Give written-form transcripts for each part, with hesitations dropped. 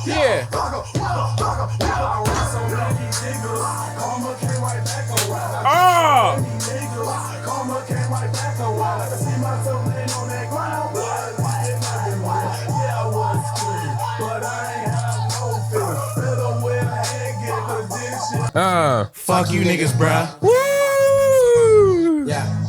Yeah. Oh! Fuck you niggas, bruh. Woo! Yeah.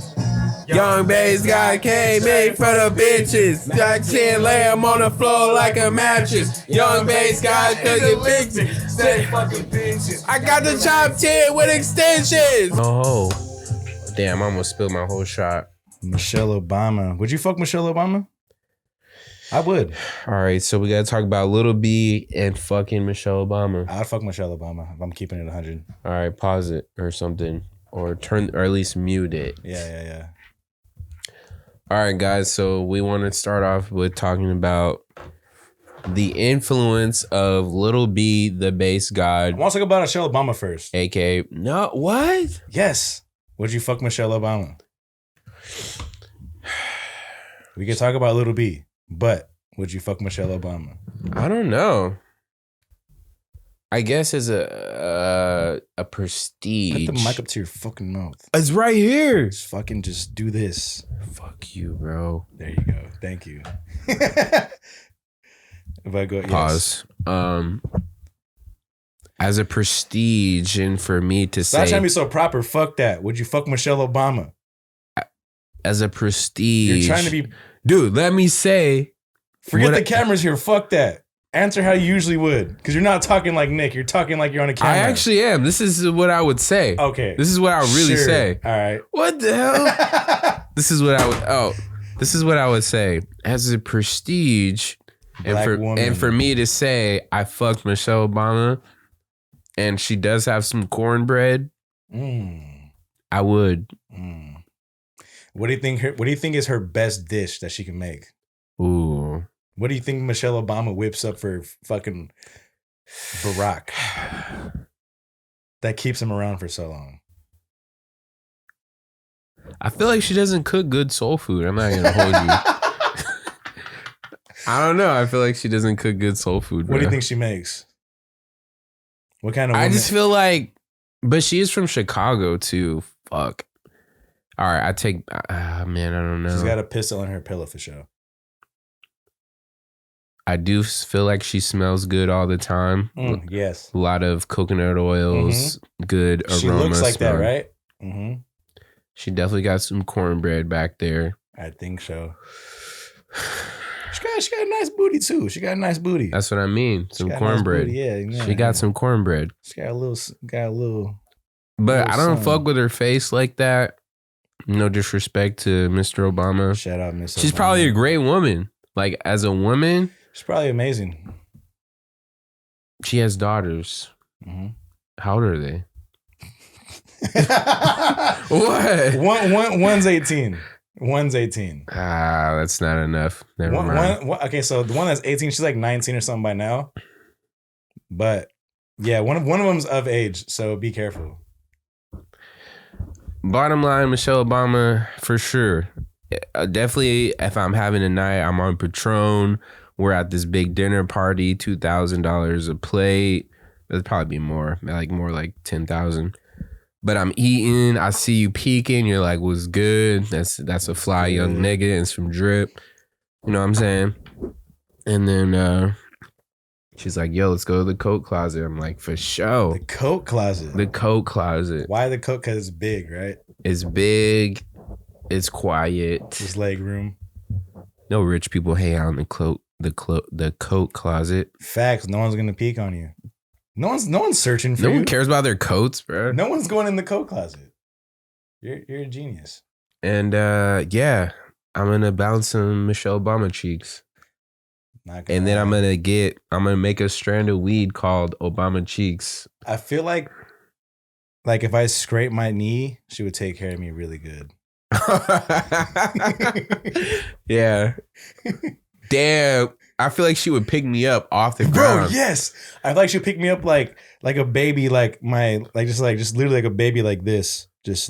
Young bass got K made for the bitches. Got 10 lay 'em on the floor like a mattress. Young bass got cooking bitches. Stay fucking bitches. I got the chop 10 with extensions. Oh, damn! I almost spilled my whole shot. Michelle Obama. Would you fuck Michelle Obama? I would. All right, so we gotta talk about Lil B and fucking Michelle Obama. I'd fuck Michelle Obama if I'm keeping it 100. All right, pause it or something, or at least mute it. Yeah. All right, guys. So we want to start off with talking about the influence of Lil B, the bass I god, want to talk about Michelle Obama first. aka no what? Yes. Would you fuck Michelle Obama? We can talk about Lil B, but would you fuck Michelle Obama? I don't know. I guess as a prestige. Put the mic up to your fucking mouth. It's right here. Just fucking just do this. Fuck you, bro. There you go. Thank you. If I go Pause. As a prestige, and for me to Stop say, trying to be so proper. Fuck that. Would you fuck Michelle Obama? as a prestige, You're trying to be. dude. Let me say, Forget the cameras here. Fuck that. Answer how you usually would, because you're not talking like Nick. You're talking like you're on a camera. I actually am. This is what I would say. Okay. This is what I would really Sure. say. All right. What the hell? This is what I would. Oh, this is what I would say as a prestige, Black woman. and for me to say I fucked Michelle Obama, and she does have some cornbread. I would. What do you think? What do you think is her best dish that she can make? Ooh. What do you think Michelle Obama whips up for fucking Barack that keeps him around for so long? I feel like she doesn't cook good soul food. I'm not gonna hold you. I don't know. I feel like she doesn't cook good soul food. What do you bro. think she makes? What kind of I woman? just feel like, but she is from Chicago too. Fuck. All right, I take. Man, I don't know. She's got a pistol in her pillow for sure. I do feel like she smells good all the time. Yes. A lot of coconut oils, good aroma. She looks like smell. that, right? Mm-hmm. She definitely got some cornbread back there. I think so. She got a nice booty too. She got a nice booty. That's what I mean. Some She got a nice cornbread. booty, yeah. She got some cornbread. She got a little. But I don't something. fuck with her face like that. No disrespect to Mr. Obama. Shout out, Miss. She's Obama. probably a great woman. Like, as a woman, She's probably amazing. she has daughters. Mm-hmm. How old are they? What? One's 18. One's 18. Ah, that's not enough. Never mind. Okay, so the one that's 18, she's like 19 or something by now. But yeah, one of them's of age, so be careful. Bottom line, Michelle Obama, for sure. Definitely, if I'm having a night, I'm on Patron. We're at this big dinner party, $2,000 a plate. It'd probably be more like 10,000. But I'm eating. I see you peeking. You're like, "What's good?" That's a fly young nigga and some drip. You know what I'm saying? And then she's like, "Yo, let's go to the coat closet." I'm like, "For sure." The coat closet. The coat closet. Why the coat? Because it's big, right? It's big. It's quiet. There's leg room. No rich people hang out in the coat closet. Facts. No one's gonna peek on you. No one's searching for you. No one cares about their coats, bro. No one's going in the coat closet. You're a genius. And yeah, I'm gonna bounce some Michelle Obama cheeks. And then I'm gonna make a strand of weed called Obama Cheeks. I feel like if I scrape my knee, she would take care of me really good. Yeah. Damn. I feel like she would pick me up off the Bro, ground. yes. I feel like she'd pick me up like a baby, just literally like a baby like this. Just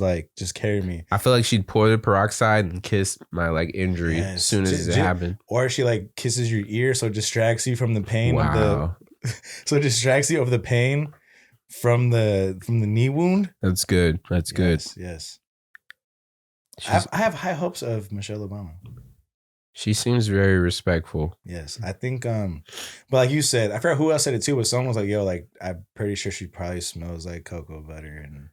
carry me. I feel like she'd pour the peroxide and kiss my like injury Yes. as soon as it happened. Or she like kisses your ear, so it distracts you from the pain of Wow. so it distracts you of the pain from the knee wound. That's good. That's good. Yes. She's- I have high hopes of Michelle Obama. She seems very respectful. Yes, I think. But like you said, I forgot who else said it too. But someone was like, "Yo, like I'm pretty sure she probably smells like cocoa butter." And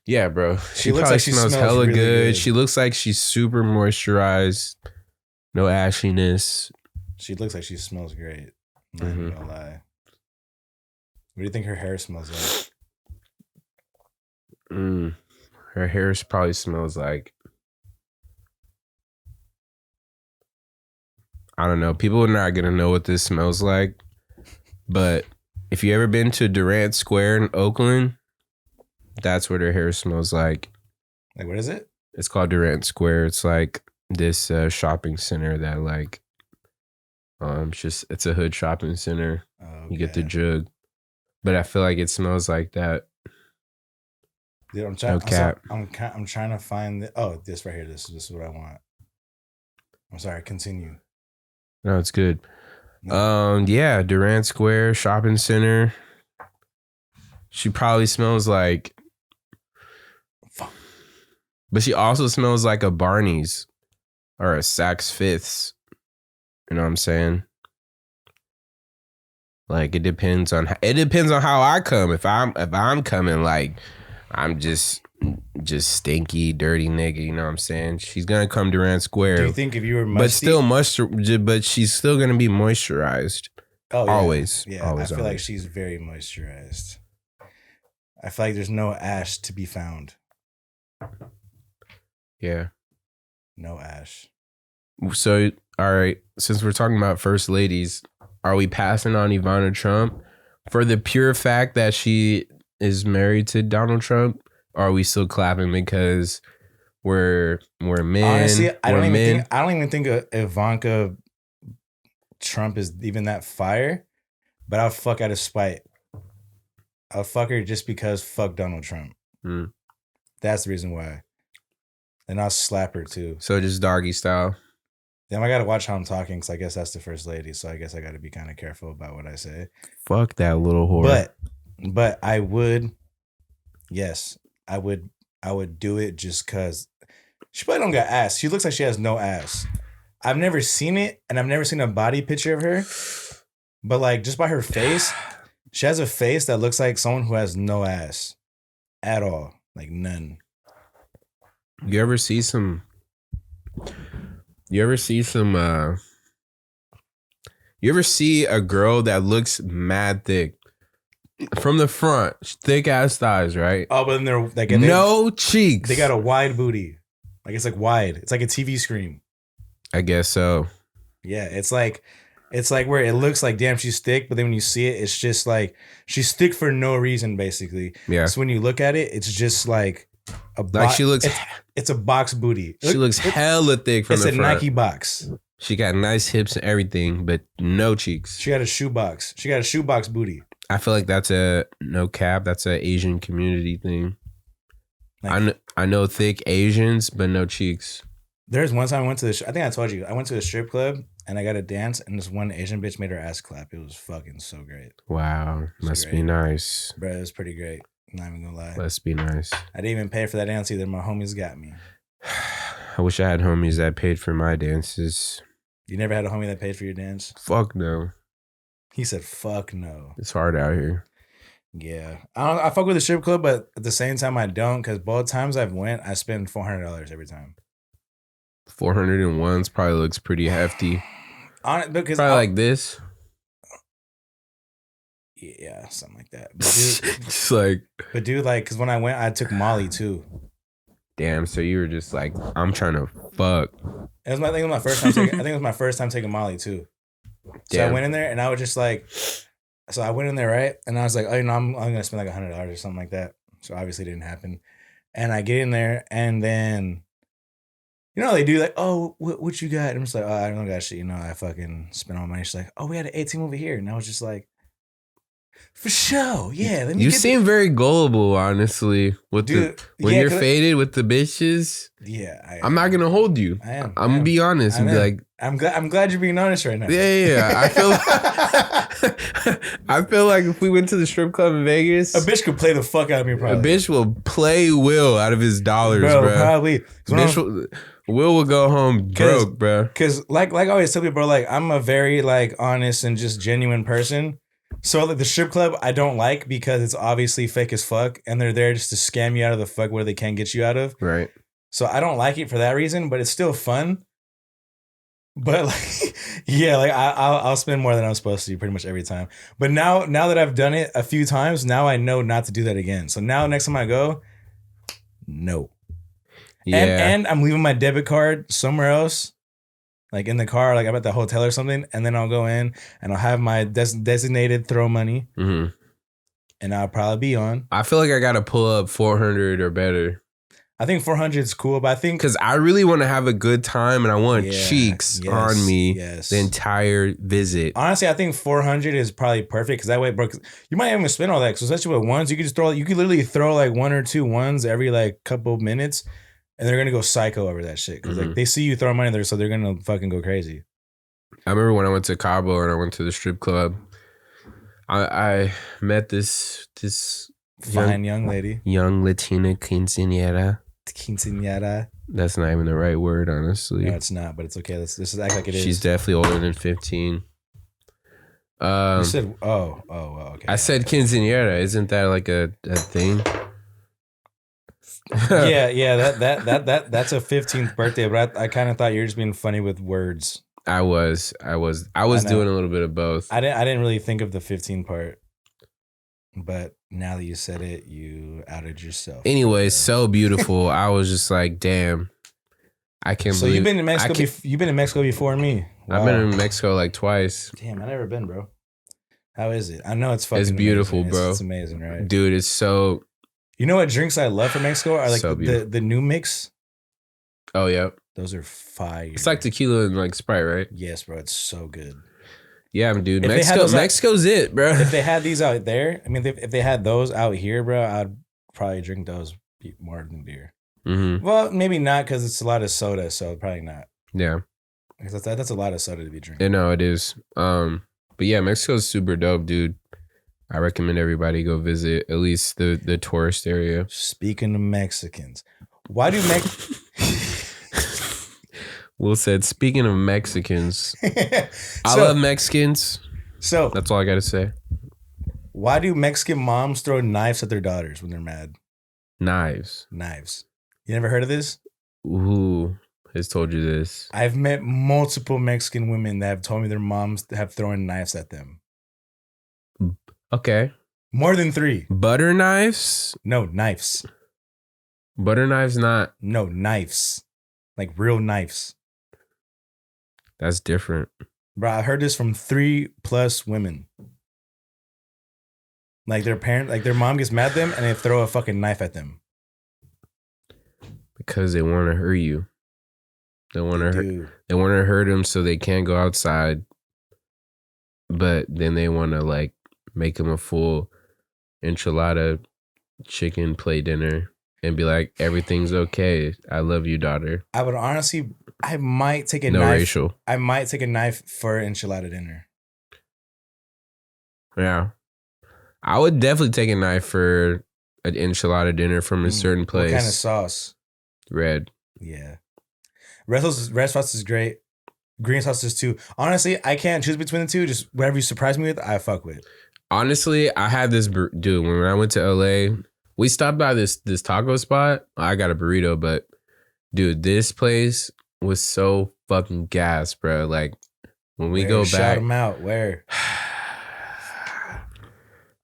Yeah, bro. She looks probably like she smells smells hella really good. She looks like she's super moisturized. No ashiness. she looks like she smells great. I'm not even gonna lie. What do you think her hair smells like? Her hair probably smells like, I don't know. People are not gonna know what this smells like. But if you ever been to Durant Square in Oakland, that's what her hair smells like. Like, what is it? It's called Durant Square. It's like this shopping center that like, it's a hood shopping center. Okay. You get the jug, but I feel like it smells like that. Dude, I'm trying. No cap. I'm trying to find this right here. This is what I want. I'm sorry. Continue. No, it's good. No. Yeah, Durant Square shopping center. She probably smells like, but she also smells like a Barney's or a Saks Fifths. You know what I'm saying? Like it depends on how I come. If I'm coming like I'm just stinky, dirty nigga, you know what I'm saying? She's gonna come Durant Square. Do you think if you were musty, but she's still gonna be moisturized. Oh, yeah. Always. Yeah, always, I feel always. like she's very moisturized. I feel like there's no ash to be found. Yeah. No ash. So, all right, since we're talking about first ladies, are we passing on Ivana Trump for the pure fact that she is married to Donald Trump? Or are we still clapping because we're men? Honestly, I don't men? even think Ivanka Trump is even that fire, but I'll fuck out of spite. I'll fuck her just because fuck Donald Trump. Mm. That's the reason why. And I'll slap her too. So just doggy style. Damn, I gotta watch how I'm talking because I guess that's the first lady. So I guess I gotta be kind of careful about what I say. Fuck that little whore. But I would, yes, I would do it just because she probably don't got ass. She looks like she has no ass. I've never seen it, and I've never seen a body picture of her. But like just by her face, she has a face that looks like someone who has no ass at all, like none. You ever see some? You ever see a girl that looks mad thick from the front, thick ass thighs, right? Oh, but then they're no cheeks. They got a wide booty, like it's like wide. It's like a TV screen. I guess so. Yeah, it's like where it looks like damn she's thick, but then when you see it, it's just like she's thick for no reason, basically. Yeah. So when you look at it, it's just like she looks. It's a box booty. She looks hella thick from the front. It's a Nike box. She got nice hips and everything, but no cheeks. She got a shoebox. She got a shoebox booty. I feel like that's a no cap. That's an Asian community thing. Like, I know thick Asians, but no cheeks. There's one time I went to I think I told you, I went to a strip club and I got a dance and this one Asian bitch made her ass clap. It was fucking so great. Wow. Must be nice. Bro, it was pretty great. I'm not even gonna lie. Must be nice. I didn't even pay for that dance either. My homies got me. I wish I had homies that paid for my dances. You never had a homie that paid for your dance? Fuck no. He said, fuck no. It's hard out here. Yeah. I fuck with the strip club, but at the same time I don't, because both times I've went, I spend $400 every time. 401 probably looks pretty hefty. Because probably like this. Yeah, something like that. But dude, because when I went, I took Molly too. Damn, so you were just like, I'm trying to fuck. I think it was my first time. I think it was my first time taking Molly too. So I went in there and I was just like, so I went in there, right? And I was like, oh, I'm gonna spend like $100 or something like that. So obviously it didn't happen. And I get in there and then, they do like, oh, what you got? And I'm just like, oh, I don't got shit. I fucking spent all my money. She's like, oh, we had an A-team over here. And I was just like, For sure. Yeah. Let me You get seem very gullible, honestly. With Dude, when yeah, you're 'cause- faded with the bitches, Yeah. I'm not gonna hold you. I am. I'm gonna be honest and be like, I'm glad you're being honest right now. yeah. I feel I feel like if we went to the strip club in Vegas, A bitch could play the fuck out of me, a probably. bitch will play Will out of his dollars, bro. Probably. Will go home broke, bro. Because like I always tell people, bro, like I'm a very like honest and just genuine person. So like the strip club I don't like because it's obviously fake as fuck and they're there just to scam you out of the fuck where they can't get you out of. Right. So I don't like it for that reason, but it's still fun. But like, yeah, like I'll spend more than I'm supposed to pretty much every time. But now that I've done it a few times, now I know not to do that again. So now next time I go, no. Yeah. And I'm leaving my debit card somewhere else, like in the car, like I'm at the hotel or something, and then I'll go in and I'll have my designated throw money, Mm-hmm. and I'll probably be on. I feel like I gotta pull up 400 or better I think 400 is cool, but I think because I really want to have a good time and I want Yeah, cheeks yes, on me yes. the entire visit. honestly, I think 400 is probably perfect because that way, bro, 'cause you might even spend all that. So especially with ones, you could literally throw like one or two ones every like couple minutes, and they're gonna go psycho over that shit because Mhm. like they see you throw money there, so they're gonna fucking go crazy. I remember when I went to Cabo and I went to the strip club. I met this Fine young lady, young Latina quinceañera. quinceañera. That's not even the right word, honestly. No, it's not, but it's okay. Let's just act like it is. She's definitely older than 15. You said, okay. I said quinceañera. Isn't that like a thing? yeah. That's a 15th birthday, but I kind of thought you were just being funny with words. I was know. doing a little bit of both. I didn't really think of the 15 part, but now that you said it, you outed yourself. Anyway, so beautiful. I was just like, damn. I can't So believe you've been in Mexico. You've been in Mexico before me. I've been in Mexico like twice. Damn, I never been, bro. How is it? I know it's fucking. It's beautiful, amazing. bro. It's amazing, right? Dude, it's so. You know what drinks I love from Mexico are like So the new mix. Oh yeah, Those are fire. it's like tequila and like Sprite, right? Yes, bro. It's so good. Yeah, dude. If they had those, Mexico's it, bro. If they had these out there, I mean, if they had those out here, bro, I'd probably drink those more than beer. Mm-hmm. Well, maybe not because it's a lot of soda, so probably not. Yeah, Because that's a lot of soda to be drinking. no, it is. But yeah, Mexico's super dope, dude. I recommend everybody go visit at least the tourist area. Speaking of Mexicans, why do Will said, speaking of Mexicans, I So- love Mexicans. So That's all I got to say. why do Mexican moms throw knives at their daughters when they're mad? Knives. Knives. You never heard of this? Who has told you this? I've met multiple Mexican women that have told me their moms have thrown knives at them. Okay. More than 3. Butter knives? No, knives. Butter knives, not. No, knives. Like real knives. That's different. Bro, I heard this from 3+ women. Like their mom gets mad at them and they throw a fucking knife at them. Because they want to hurt you. They want to hurt. Dude. They want to hurt them so they can't go outside. But then they want to like make them a full enchilada chicken plate dinner and be like, everything's okay. I love you, daughter. I would honestly, I might take a No knife. racial. I might take a knife for enchilada dinner. Yeah. I would definitely take a knife for an enchilada dinner from a certain place. What kind of sauce? Red. Yeah. Red sauce is great. Green sauce is too. Honestly, I can't choose between the two. Just whatever you surprise me with, I fuck with. Honestly, I had this dude when I went to LA. We stopped by this taco spot. I got a burrito, but dude, this place was so fucking gas, bro. Like when we go Shout back, them out. Where?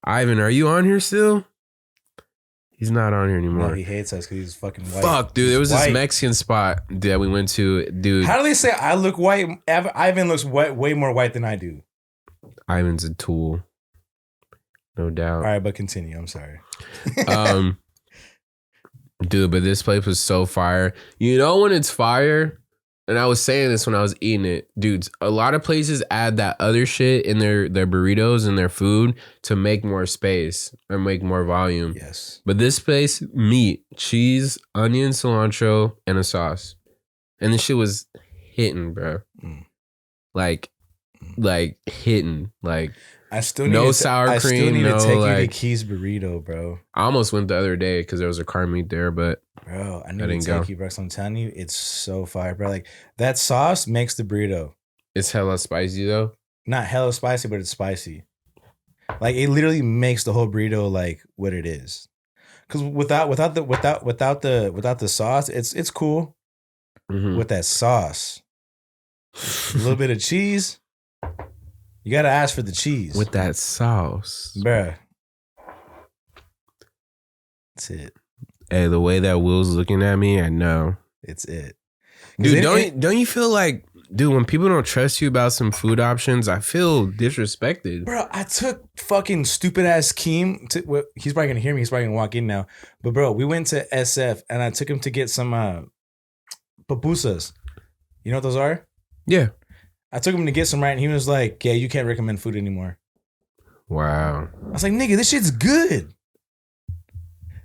Ivan, are you on here still? He's not on here anymore. No, he hates us because he's fucking white. Fuck, dude. He's There was white. this Mexican spot that we went to, dude. How do they say I look white? Ivan looks way more white than I do. Ivan's a tool, no doubt. All right, but continue. I'm sorry. Dude, but this place was so fire. You know when it's fire And I was saying this when I was eating it. Dudes, a lot of places add that other shit in their burritos and their food to make more space or make more volume. Yes. But this place, meat, cheese, onion, cilantro, and a sauce. And this shit was hitting, bro. Mm. Like hitting. Like, I still need no to, sour I cream, still need no, to take you like- to Keys Burrito, bro. I almost went the other day because there was a car meet there, but Bro, I need didn't to take go. you, bro. 'Cause I'm telling you, it's so fire, bro. Like that sauce makes the burrito it's hella spicy though. not hella spicy, but it's spicy. Like it literally makes the whole burrito like what it is. Cause without the sauce, it's cool. Mhm. With that sauce, a little bit of cheese. You gotta ask for the cheese, With that sauce. bruh. That's it. Hey, the way that Will's looking at me, I know. It's it. 'Cause Dude, it- don't you feel like, dude, when people don't trust you about some food options, I feel disrespected. Bro, I took fucking stupid ass Keem to. Well, he's probably gonna hear me. He's probably gonna walk in now. But bro, we went to SF and I took him to get some pupusas. You know what those are? Yeah. I took him to get some, right? And he was like, "Yeah, you can't recommend food anymore." Wow. I was like, "Nigga, this shit's good.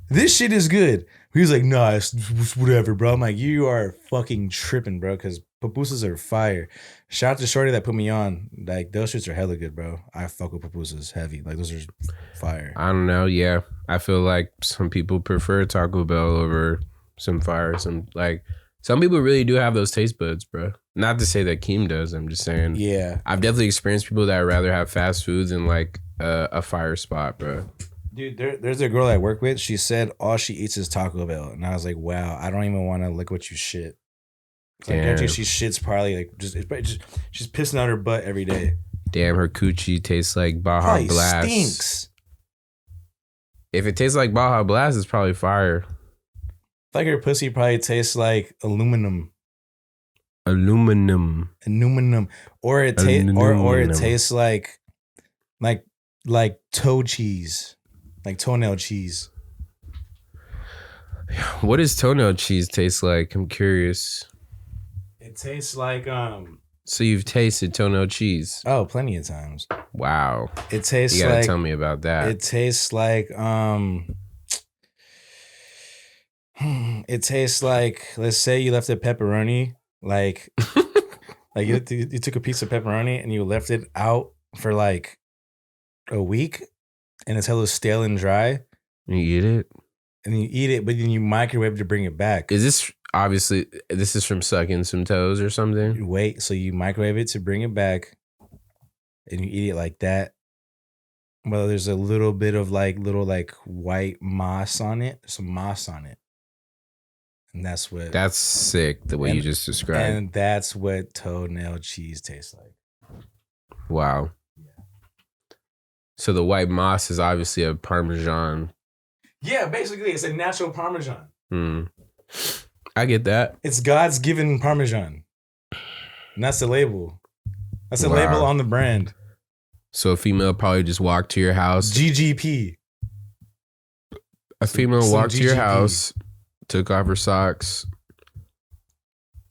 This shit is good." He was like, "Nah, it's whatever, bro." I'm like, "You are fucking tripping, bro, because pupusas are fire." Shout out to Shorty that put me on. Like, those shits are hella good, bro. I fuck with pupusas heavy. Like, those are fire. I don't know. Yeah. I feel like some people prefer Taco Bell over some fire. Some people really do have those taste buds, bro. Not to say that Keem does. I'm just saying. Yeah. I've definitely experienced people that rather have fast foods than like a fire spot, bro. Dude, there's a girl I work with. She said all she eats is Taco Bell. And I was like, wow, I don't even want to look what you shit. I guarantee Damn. she shits probably like just she's pissing out her butt every day. Damn, her coochie tastes like Baja Probably Blast. stinks. If it tastes like Baja Blast, it's probably fire. I like her pussy probably tastes like aluminum. Aluminum. Or it tastes or it Aluminum. tastes like toe cheese. Like toenail cheese. What does toenail cheese taste like? I'm curious. It tastes like So you've tasted toenail cheese? oh, plenty of times. Wow. It tastes You gotta like tell me about that. it tastes like it tastes like, let's say you left a pepperoni like like you took a piece of pepperoni and you left it out for like a week and it's hella stale and dry You eat it? and you eat it but then you microwave to bring it back. Is this obviously this is from sucking some toes or something? You wait, so you microwave it to bring it back and you eat it like that. Well, there's a little bit of like little like white moss on it, some moss on it. And that's what That's sick the way you And- just described. and that's what toenail cheese tastes like. Wow. So the white moss is obviously a Parmesan. Yeah, basically it's a natural Parmesan. Hmm. I get that. It's God's given Parmesan. And that's the label. That's the Wow. label on the brand. So a female probably just walked to your house. GGP. A female some walked to your GGP. house, took off her socks.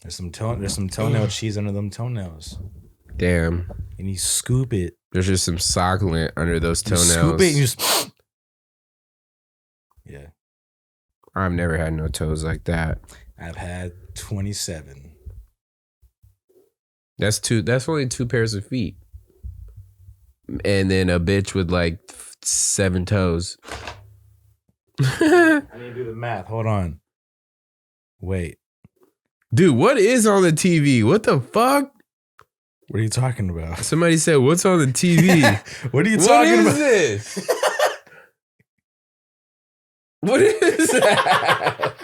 There's some toenail cheese under them toenails. Damn. And you scoop it. There's just some sock lint under those You toenails. scoop it and you just yeah. I've never had no toes like that. I've had 27. That's only 2 pairs of feet. And then a bitch with like 7 toes. I need to do the math. Hold on. Wait. Dude, what is on the TV? What the fuck? What are you talking about? Somebody said, "What's on the TV?" What are you What talking is about? this? What is that?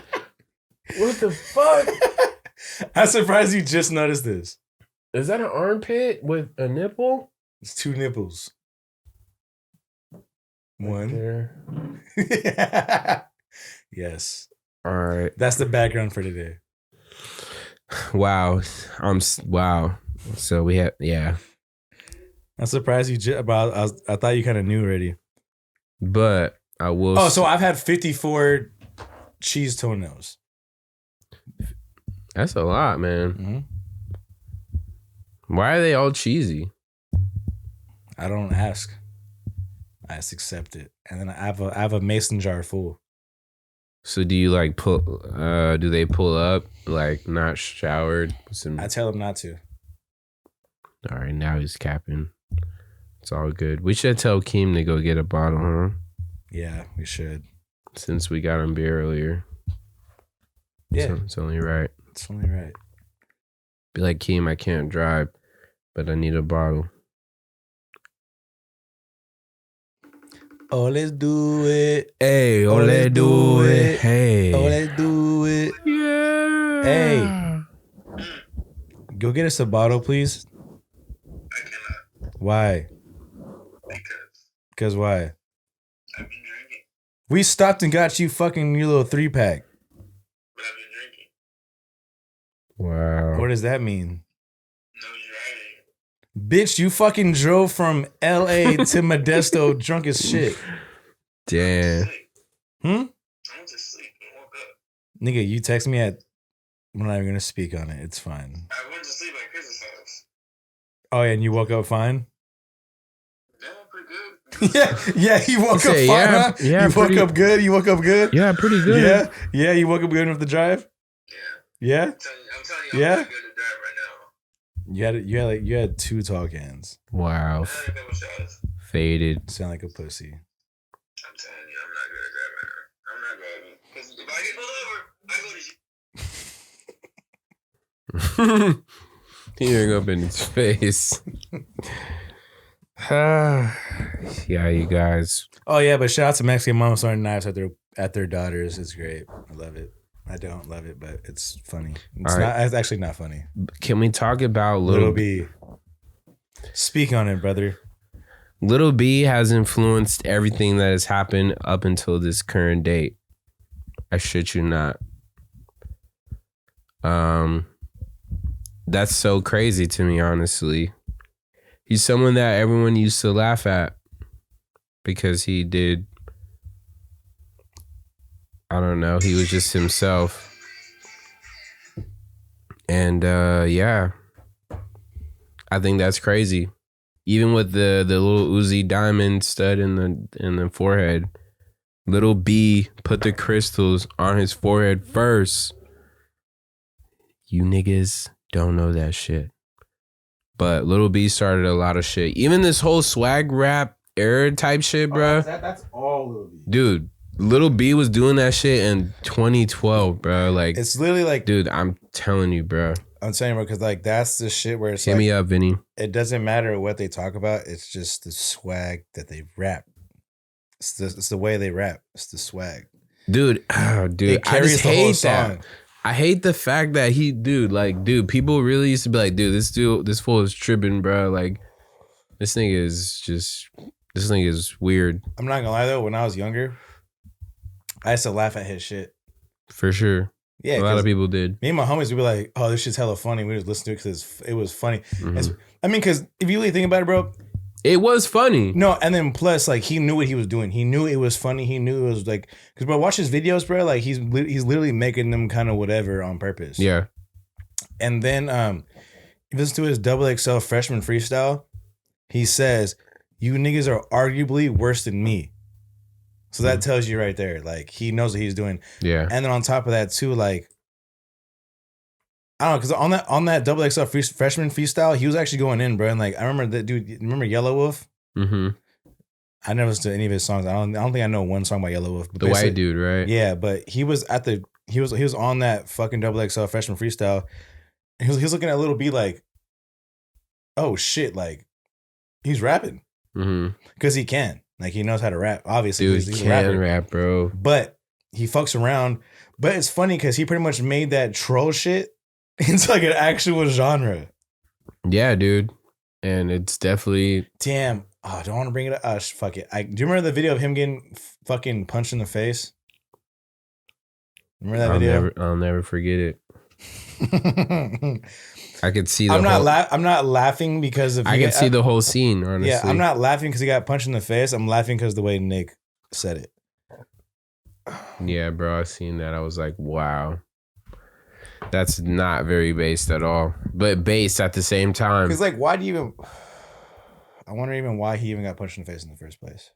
What the fuck? I'm surprised you just noticed this. Is that an armpit with a nipple? It's 2 nipples. One. There. Yes. All right. That's the background for today. Wow. Wow. So we have, yeah. I'm surprised you just about. I thought you kind of knew already. But I will. Oh, so I've had 54 cheese toenails. That's a lot, man. Mm-hmm. Why are they all cheesy? I don't ask. I just accept it, and then I have a mason jar full. So do you like pull? Do they pull up like not showered? I tell them not to. All right, now he's capping. It's all good. We should tell Keem to go get a bottle, huh? Yeah, we should. Since we got him beer earlier. Yeah, so it's only right. It's only right. Be like, Keem, I can't drive, but I need a bottle. Oh, let's do it. Hey, oh, let's do it. Hey. Oh, let's do it. Yeah. Hey. Go get us a bottle, please. I cannot. Why? Because why? I've been drinking. We stopped and got you fucking your little 3-pack. But I've been drinking. Wow. What does that mean? No driving. Bitch, you fucking drove from LA to Modesto drunk as shit. Damn. Hmm? I went to sleep and woke up. Nigga, you text me at... We're not even going to speak on it. It's fine. I went to sleep at Chris's house. Oh, yeah, and you woke up fine? Yeah, pretty good. yeah, you woke up fine, Yeah, huh? yeah, You woke up good? You woke up good? Yeah, pretty good. Yeah, you woke up good enough to drive? Yeah. Yeah? I'm telling you, Yeah? I'm not good to drive right now. You had 2 tall cans. Wow. I had a couple shots. Faded. Sound like a pussy. I'm telling you, I'm not good at driving right now. I'm not driving. Because if I get pulled over, I go to jail. He hung up in his face. Yeah, you guys. Oh yeah, but shout out to Mexican moms throwing knives at their daughters. It's great. I love it. I don't love it, but it's funny. It's All right. not. It's actually not funny. Can we talk about Little B. Speak on it, brother. Little B has influenced everything that has happened up until this current date. I shit you not. That's so crazy to me, honestly. He's someone that everyone used to laugh at because he did, I don't know, he was just himself. And yeah, I think that's crazy. Even with the little Uzi diamond stud in the forehead, Little B put the crystals on his forehead first. You niggas don't know that shit. But Little B started a lot of shit. Even this whole swag rap era type shit, bro. That's all Little B. Dude, Little B was doing that shit in 2012, bro. Like, It's literally like, dude, I'm telling you, bro. I'm saying, bro, because like that's the shit where it's Hit like, me up, Vinny. it doesn't matter what they talk about. It's just the swag that they rap. It's the way they rap. It's the swag. Dude, dude, It I just carries the whole hate that. song. I hate the fact that dude, people really used to be like, dude, this fool is tripping, bro. Like, this thing is weird. I'm not gonna lie though. When I was younger, I used to laugh at his shit. For sure. Yeah, A lot 'cause of people did. me and my homies would be like, "Oh, this shit's hella funny." We just listen to it because it was funny. Mhm. I mean, because if you really think about it, bro, It was funny. no, and then plus, like, he knew what he was doing. He knew it was funny. He knew it was like, because bro, watch his videos, bro. Like, he's literally making them kind of whatever on purpose. Yeah. And then, if you listen to his XXL freshman freestyle, he says, "You niggas are arguably worse than me." So that tells you right there, like, he knows what he's doing. Yeah. And then on top of that too, like, I don't know, because on that XXL freshman freestyle, he was actually going in, bro. And like, I remember that dude. Remember Yellow Wolf? Mm-hmm. I never listened to any of his songs. I don't think I know one song by Yellow Wolf. But The white dude, right? Yeah, but he was he was on that fucking XXL freshman freestyle. And he was looking at Little B like, oh shit, like, he's rapping Mm-hmm. because he can. Like, he knows how to rap. Obviously, Dude, he's a can rapper. rap, bro. But he fucks around. But it's funny because he pretty much made that troll shit into like an actual genre. Yeah, dude. And it's definitely Damn. Oh, I don't want to bring it up. Fuck it. Do you remember the video of him getting fucking punched in the face? Remember that video? I'll never forget it. I could see the I'm whole, not laughing because of I could see the whole scene, honestly. Yeah, I'm not laughing because he got punched in the face. I'm laughing because the way Nick said it. Yeah, bro, I seen that. I was like, wow. That's not very based at all, but based at the same time. Because like, why do you even? I wonder even why he even got punched in the face in the first place.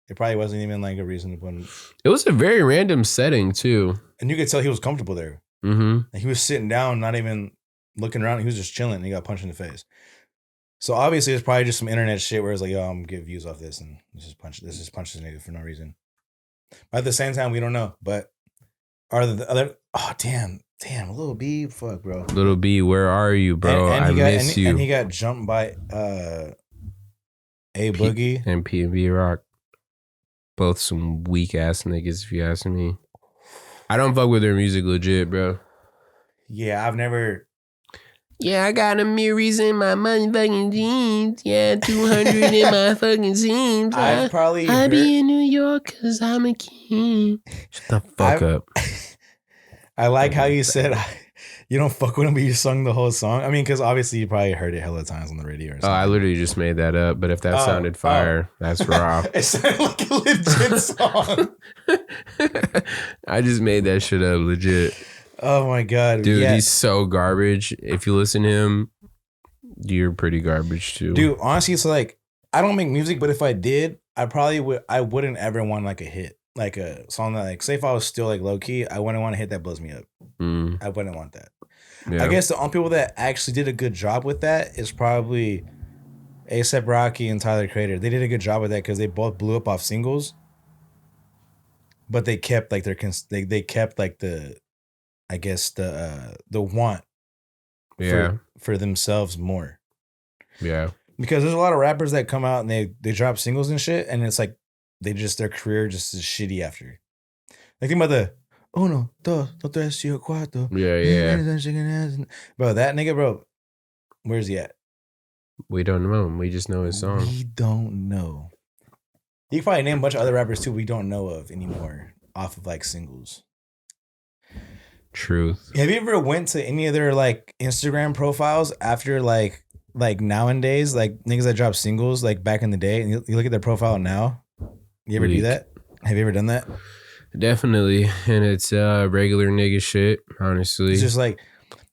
It probably wasn't even like a reason to put him. It was a very random setting too. And you could tell he was comfortable there. Mm-hmm. Like, he was sitting down, not even looking around. He was just chilling. And he got punched in the face. So obviously, it's probably just some internet shit where it's like, yo, I'm gonna get views off this, and this is punch this nigga for no reason. But at the same time, we don't know. But are the other? Oh damn, Lil B, fuck, bro. Little B, where are you, bro? I miss you. And he got jumped by A Boogie and P&B Rock. Both some weak ass niggas, if you ask me. I don't fuck with their music legit, bro. Yeah, I've never. Yeah, I got a Mirrors in my motherfucking jeans. Yeah, 200 in my fucking jeans. I've probably. I be in New York because I'm a king. Shut the fuck up. I like how you said you don't fuck with him, but you sung the whole song. I mean, because obviously you probably heard it hella times on the radio or something. Oh, I literally just made that up. But if that sounded fire, that's raw. It sounded like a legit song. I just made that shit up legit. Oh my god, dude, yeah. He's so garbage. If you listen to him, you're pretty garbage too. Dude, honestly, it's like I don't make music, but if I did, I probably would. I wouldn't ever want like a hit, like a song that, like, say if I was still like low key, I wouldn't want a hit that blows me up. I wouldn't want that. Yeah. I guess the only people that actually did a good job with that is probably A$AP Rocky and Tyler Creator. They did a good job with that because they both blew up off singles, but they kept like they kept like the. I guess the want for themselves more. Yeah. Because there's a lot of rappers that come out and they drop singles and shit, and it's like their career just is shitty after. Like, think about the uno, dos, tres, cuatro. Yeah. Bro, that nigga, bro, where's he at? We don't know him. We just know his song. We don't know. You can probably name a bunch of other rappers too we don't know of anymore off of like singles. Truth. Have you ever went to any of their like Instagram profiles after like nowadays, like niggas that drop singles like back in the day, and you look at their profile now? You ever do that? Have you ever done that? Definitely. And it's regular nigga shit, honestly. It's just like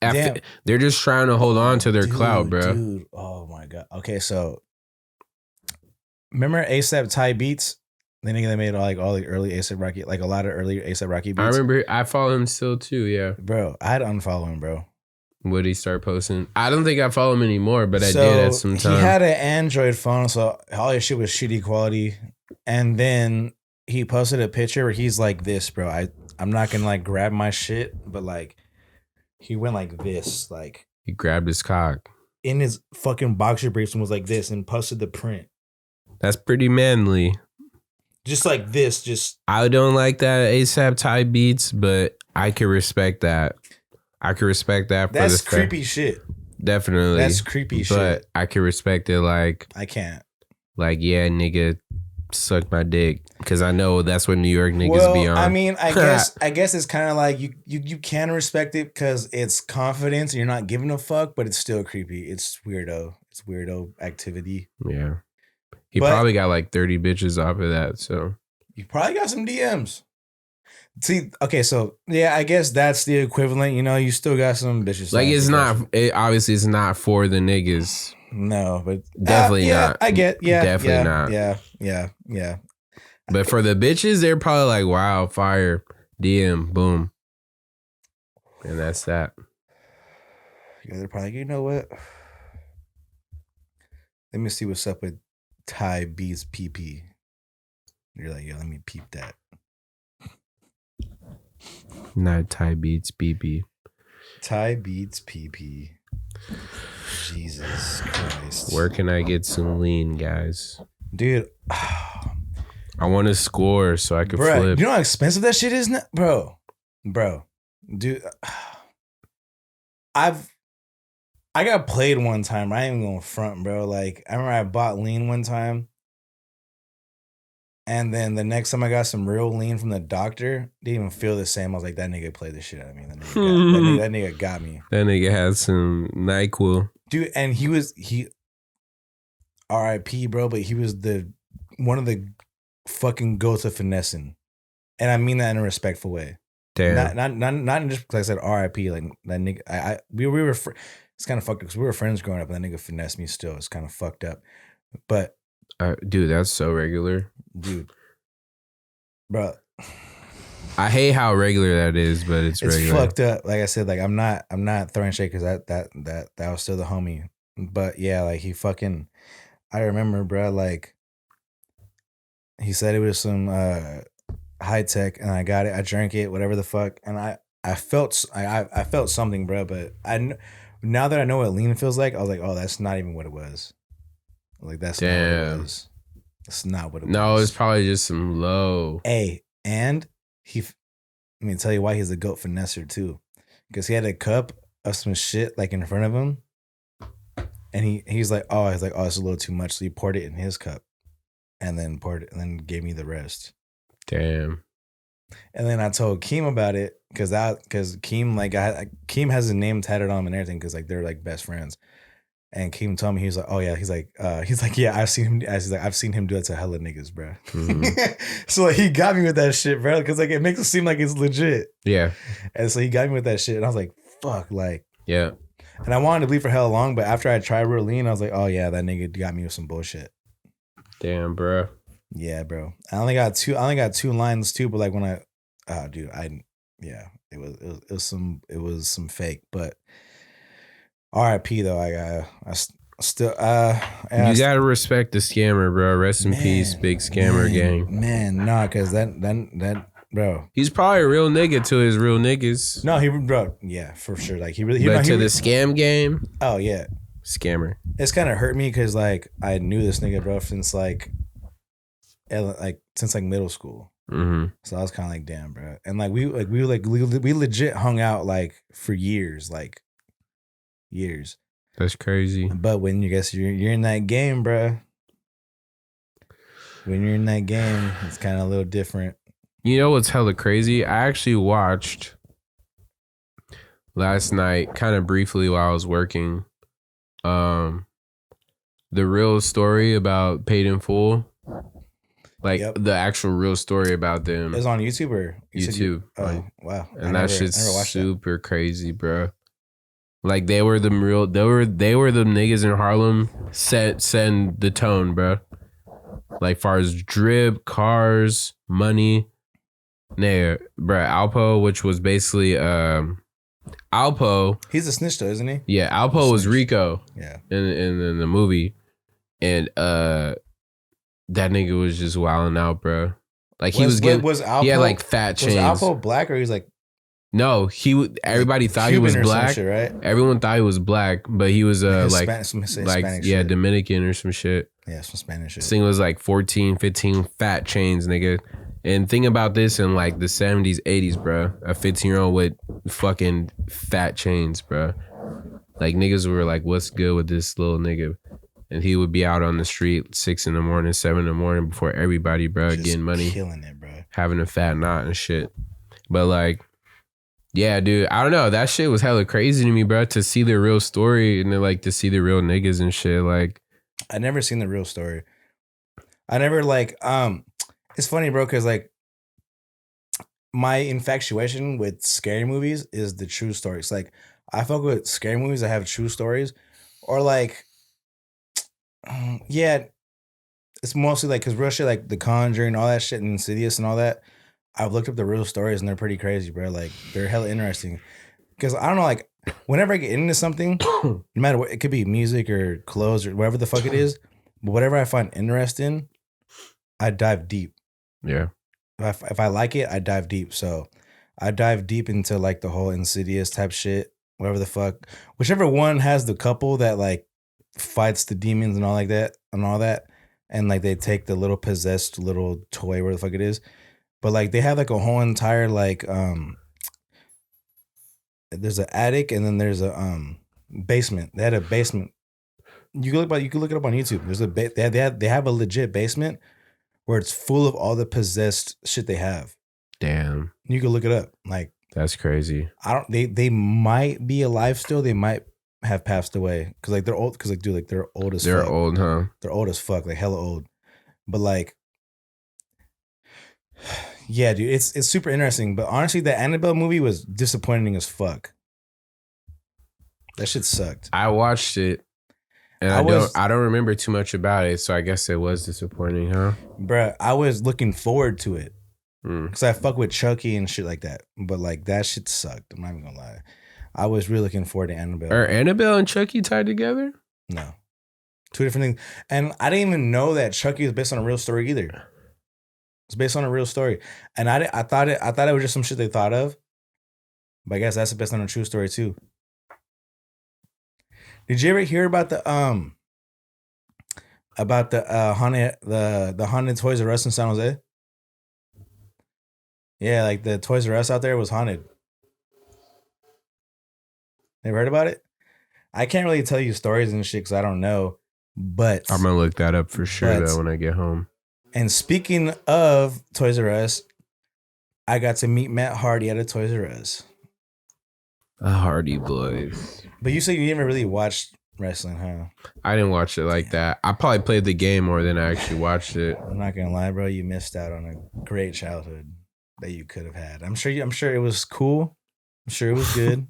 they're just trying to hold on to their clout, bro. Dude, oh my god. Okay, so remember ASAP Ty Beats? The nigga that made all the early A$AP Rocky, like a lot of early A$AP Rocky beats. I remember I follow him still too, yeah. Bro, I had to unfollow him, bro. Would he start posting? I don't think I follow him anymore, but I did at some time. He had an Android phone, so all his shit was shitty quality. And then he posted a picture where he's like this, bro. I'm not gonna like grab my shit, but like he went like this, like he grabbed his cock in his fucking boxer briefs and was like this and posted the print. That's pretty manly. Just like this, just I don't like that ASAP Ty Beats, but I can respect that. I can respect that. That's creepy shit. Definitely, that's creepy shit. But I can respect it. Like I can't. Like, yeah, nigga, suck my dick, because I know that's what New York niggas be on. I mean, I guess it's kind of like you can respect it because it's confidence and you're not giving a fuck, but it's still creepy. It's weirdo. It's weirdo activity. Yeah. He probably got like 30 bitches off of that, so. You probably got some DMs. See, okay, so, yeah, I guess that's the equivalent. You know, you still got some bitches. Like, obviously, it's not for the niggas. No, but. Definitely not. I get, Definitely not. Yeah. But for the bitches, they're probably like, wow, fire, DM, boom. And that's that. Yeah, they're probably, you know what? Let me see what's up with Ty Beats PP. You're like, yo, let me peep that. Not Ty Beats PP. Ty Beats PP. Jesus Christ. Where can I get some lean, guys? Dude. I want to score so I can flip. You know how expensive that shit is now? Bro. Dude. I got played one time. I ain't even going front, bro. Like, I remember I bought lean one time. And then the next time I got some real lean from the doctor, didn't even feel the same. I was like, that nigga played the shit out of me. That nigga got me. That nigga had some NyQuil. Dude, and he RIP, bro, but he was one of the fucking goats of finessing. And I mean that in a respectful way. Damn. Not just because I said R.I.P. Like that nigga. We were. It's kind of fucked up because we were friends growing up, and that nigga finessed me. Still, it's kind of fucked up. But Dude, that's so regular. dude, bro, I hate how regular that is, but it's regular. fucked up. Like I said, like I'm not throwing shade because that was still the homie. But yeah, like he fucking. I remember, bro. Like he said it was some high tech, and I got it. I drank it, whatever the fuck, and I felt something, bro. But now that I know what lean feels like, I was like, oh, that's not even what it was. Like that's not what it was. That's not what it was. No, it's probably just some low. Hey, and let me tell you why he's a goat finesser too, because he had a cup of some shit like in front of him, and he's like, oh, it's a little too much, so he poured it in his cup, and then gave me the rest. Damn. And then I told Keem about it because Keem Keem has his name tatted on him and everything because like they're like best friends. And Keem told me, he was like, oh yeah, he's like yeah, I've seen him do that to hella niggas, bro. Mhm. So like he got me with that shit, bro, because like it makes it seem like it's legit. Yeah. And so he got me with that shit, and I was like, fuck, like. Yeah. And I wanted to bleed for hella long, but after I tried real lean, I was like, oh yeah, that nigga got me with some bullshit. Damn, bro. Yeah, bro. I only got two lines too, but like when it was some fake, but R.I.P. though. I still You gotta respect the scammer, bro. Rest in peace, big scammer gang. Man, nah, cause that bro. He's probably a real nigga to his real niggas. No, bro, yeah, for sure. Like he really the scam game, oh yeah. scammer. It's kind of hurt me because like I knew this nigga, bro, since since middle school. Mm-hmm. So I was kind of like, damn, bro. And like we legit hung out like for years, like years. That's crazy. But when you're in that game, bro. When you're in that game, it's kind of a little different. You know what's hella crazy? I actually watched last night, kind of briefly while I was working, the real story about Paid in Full. Like the actual real story about them. It was on YouTube or YouTube. Oh, wow. And that shit's super crazy, bro. Like they were the niggas in Harlem setting the tone, bro. Like far as drip, cars, money. Nah, bro, Alpo, which was basically Alpo. He's a snitch though, isn't he? Yeah, Alpo was Rico. Yeah. In the movie. And that nigga was just wilding out, bro. Like he Alpo, he had like fat chains. Was Alpo black or he was like no, everybody thought he was black. Shit, right? Everyone thought he was black, but he was like Hispanic yeah, shit. Dominican or some shit. Yeah, some Spanish shit. This thing was like 14, 15 fat chains, nigga. And think about this in like the 70s, 80s, bro. A 15-year-old with fucking fat chains, bro. Like niggas were like, what's good with this little nigga? And he would be out on the street 6 a.m, 7 a.m. before everybody, bro, just getting money. Killing it, bro. Having a fat knot and shit. But like, yeah, dude, I don't know. That shit was hella crazy to me, bro, to see the real story and then like to see the real niggas and shit. Like, I never seen the real story. I never like, it's funny, bro, because like my infatuation with scary movies is the true stories. Like, I fuck with scary movies that have true stories, or like, yeah, it's mostly like because real shit like The Conjuring, all that shit, and Insidious and all that. I've looked up the real stories and they're pretty crazy, bro. Like they're hella interesting. Because I don't know, like whenever I get into something, no matter what, it could be music or clothes or whatever the fuck it is, but whatever I find interesting, I dive deep. yeah. If I like it, I dive deep. So I dive deep into like the whole Insidious type shit, whatever the fuck. Whichever one has the couple that like fights the demons and all like that and all that. And like they take the little possessed little toy, where the fuck it is. But like they have like a whole entire like there's an attic and then there's a basement. They had a basement. You can look it up on YouTube. There's they have a legit basement where it's full of all the possessed shit they have. Damn. You can look it up. Like that's crazy. They might be alive still. They might have passed away because like they're old. Because like dude, like they're old as fuck. They're old, huh? They're old as fuck. Like hella old. But like, Yeah, dude, it's super interesting. But honestly, the Annabelle movie was disappointing as fuck. That shit sucked. I watched it, and I don't remember too much about it. So I guess it was disappointing, huh? Bruh, I was looking forward to it Mm. because I fuck with Chucky and shit like that. But like that shit sucked. I'm not even gonna lie. I was really looking forward to Annabelle. Are Annabelle and Chucky tied together? No, two different things. And I didn't even know that Chucky is based on a real story either. It's based on a real story, and I thought it was just some shit they thought of. But I guess that's based on a true story too. Did you ever hear about the haunted the haunted Toys R Us in San Jose? Yeah, like the Toys R Us out there was haunted. Never heard about it? I can't really tell you stories and shit because I don't know. But I'm gonna look that up for sure But- though when I get home. and speaking of Toys R Us, I got to meet Matt Hardy at a Toys R Us. The Hardy Boys. But you said you never really watched wrestling, huh? I didn't watch it like that. I probably played the game more than I actually watched it. I'm not gonna lie, bro. You missed out on a great childhood that you could have had. I'm sure it was cool. I'm sure it was good.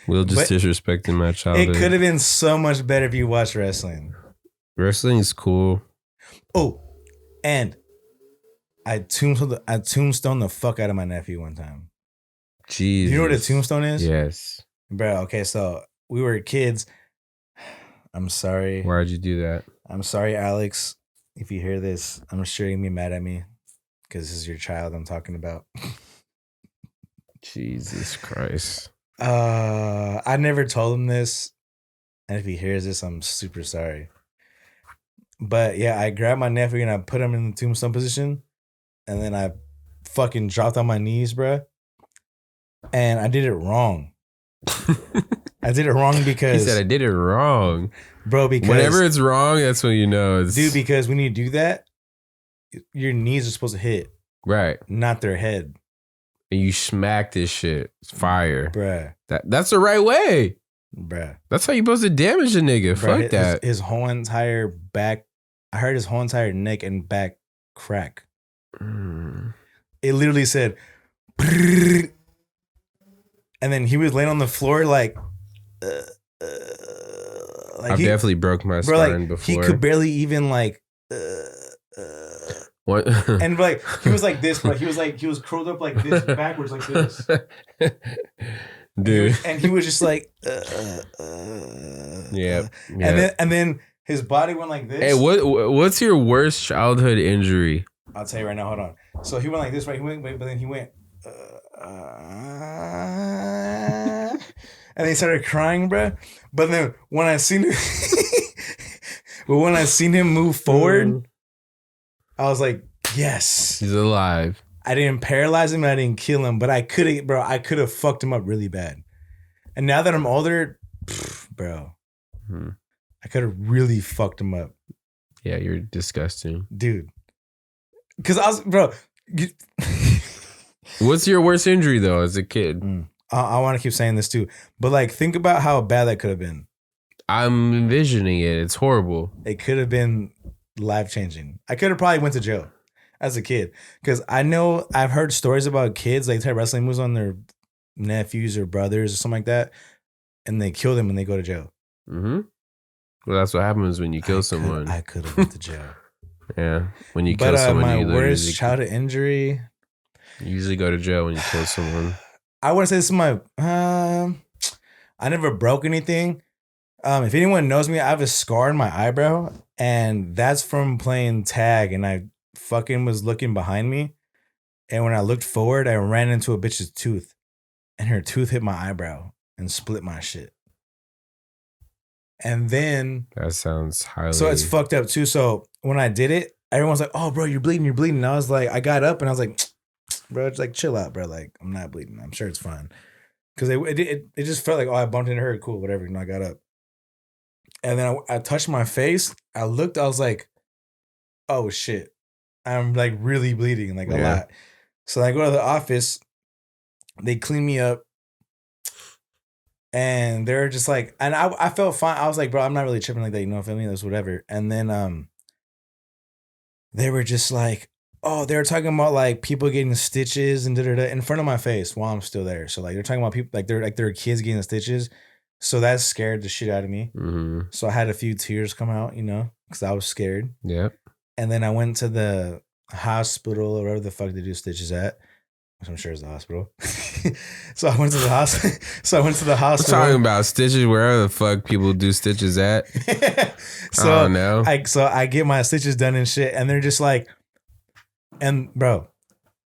Will just But disrespecting my childhood. It could have been so much better if you watched wrestling. Wrestling is cool. Oh, and I tombstone the fuck out of my nephew one time. Jeez. You know what a tombstone is? Yes. Bro, okay, so we were kids. I'm sorry. Why'd you do that? I'm sorry, Alex. If you hear this, I'm sure you're gonna be mad at me because this is your child I'm talking about. Jesus Christ. I never told him this. And if he hears this, I'm super sorry. But yeah, I grabbed my nephew and I put him in the tombstone position. And then I fucking dropped on my knees, bruh. And I did it wrong. I did it wrong He because, said I did it wrong. bro, because Whenever it's wrong, that's when you know it's dude, because when you do that, your knees are supposed to hit, right. not their head, And you smack this shit. It's fire. bruh. That's the right way. Bruh. That's how you supposed to damage a nigga. Bruh, Fuck that. His whole entire back, I heard his whole entire neck and back crack. Mm. It literally said, "Brrr." And then he was laying on the floor like I've definitely broke my bro, spine like before. he could barely even like What? and like he was like this, but he was curled up like this backwards like this. Dude. And he was just like Yeah. And then his body went like this. Hey, what's your worst childhood injury? I'll tell you right now, hold on. So he went like this, right? But then he went and he started crying, bro. But then when I seen him move forward, I was like, yes. He's alive. I didn't paralyze him, I didn't kill him, but I could have fucked him up really bad. And now that I'm older, bro, I could have really fucked him up. Yeah, you're disgusting. Dude. Cause I was, bro. What's your worst injury though as a kid? I want to keep saying this too, but like, think about how bad that could have been. I'm envisioning it. It's horrible. It could have been life changing. I could have probably went to jail as a kid because I've heard stories about kids like try wrestling moves on their nephews or brothers or something like that, and they kill them and they go to jail. Mm-hmm. Well, that's what happens when you kill someone. I could have went to jail. Yeah, when you kill someone, my you worst childhood injury. You usually go to jail when you kill someone. I want to say this is my. I never broke anything. If anyone knows me, I have a scar in my eyebrow, and that's from playing tag. And I fucking was looking behind me, and when I looked forward, I ran into a bitch's tooth, and her tooth hit my eyebrow and split my shit. And then That sounds highly. so it's fucked up too. So when I did it, everyone's like, "Oh, bro, you're bleeding, you're bleeding." And I was like, I got up and I was like, "Bro, just like chill out, bro. Like I'm not bleeding. I'm sure it's fine." Because it just felt like, oh, I bumped into her. Cool, whatever. And I got up. And then I touched my face. I looked. I was like, oh shit, I'm like really bleeding, like a lot. So I go to the office. They clean me up. And they're just like, and I felt fine. I was like, bro, I'm not really tripping like that. You know what I mean? That's whatever. And then they were just like, Oh, they were talking about like people getting stitches and da-da-da in front of my face while I'm still there. So like they're talking about people like they're kids getting stitches. So that scared the shit out of me. Mm-hmm. So I had a few tears come out, because I was scared. Yep. And then I went to the hospital or wherever the fuck they do stitches at, which I'm sure is the hospital. So I went to the hospital. I'm talking about stitches wherever the fuck people do stitches at. So I don't know. I get my stitches done and shit, and they're just like, and bro,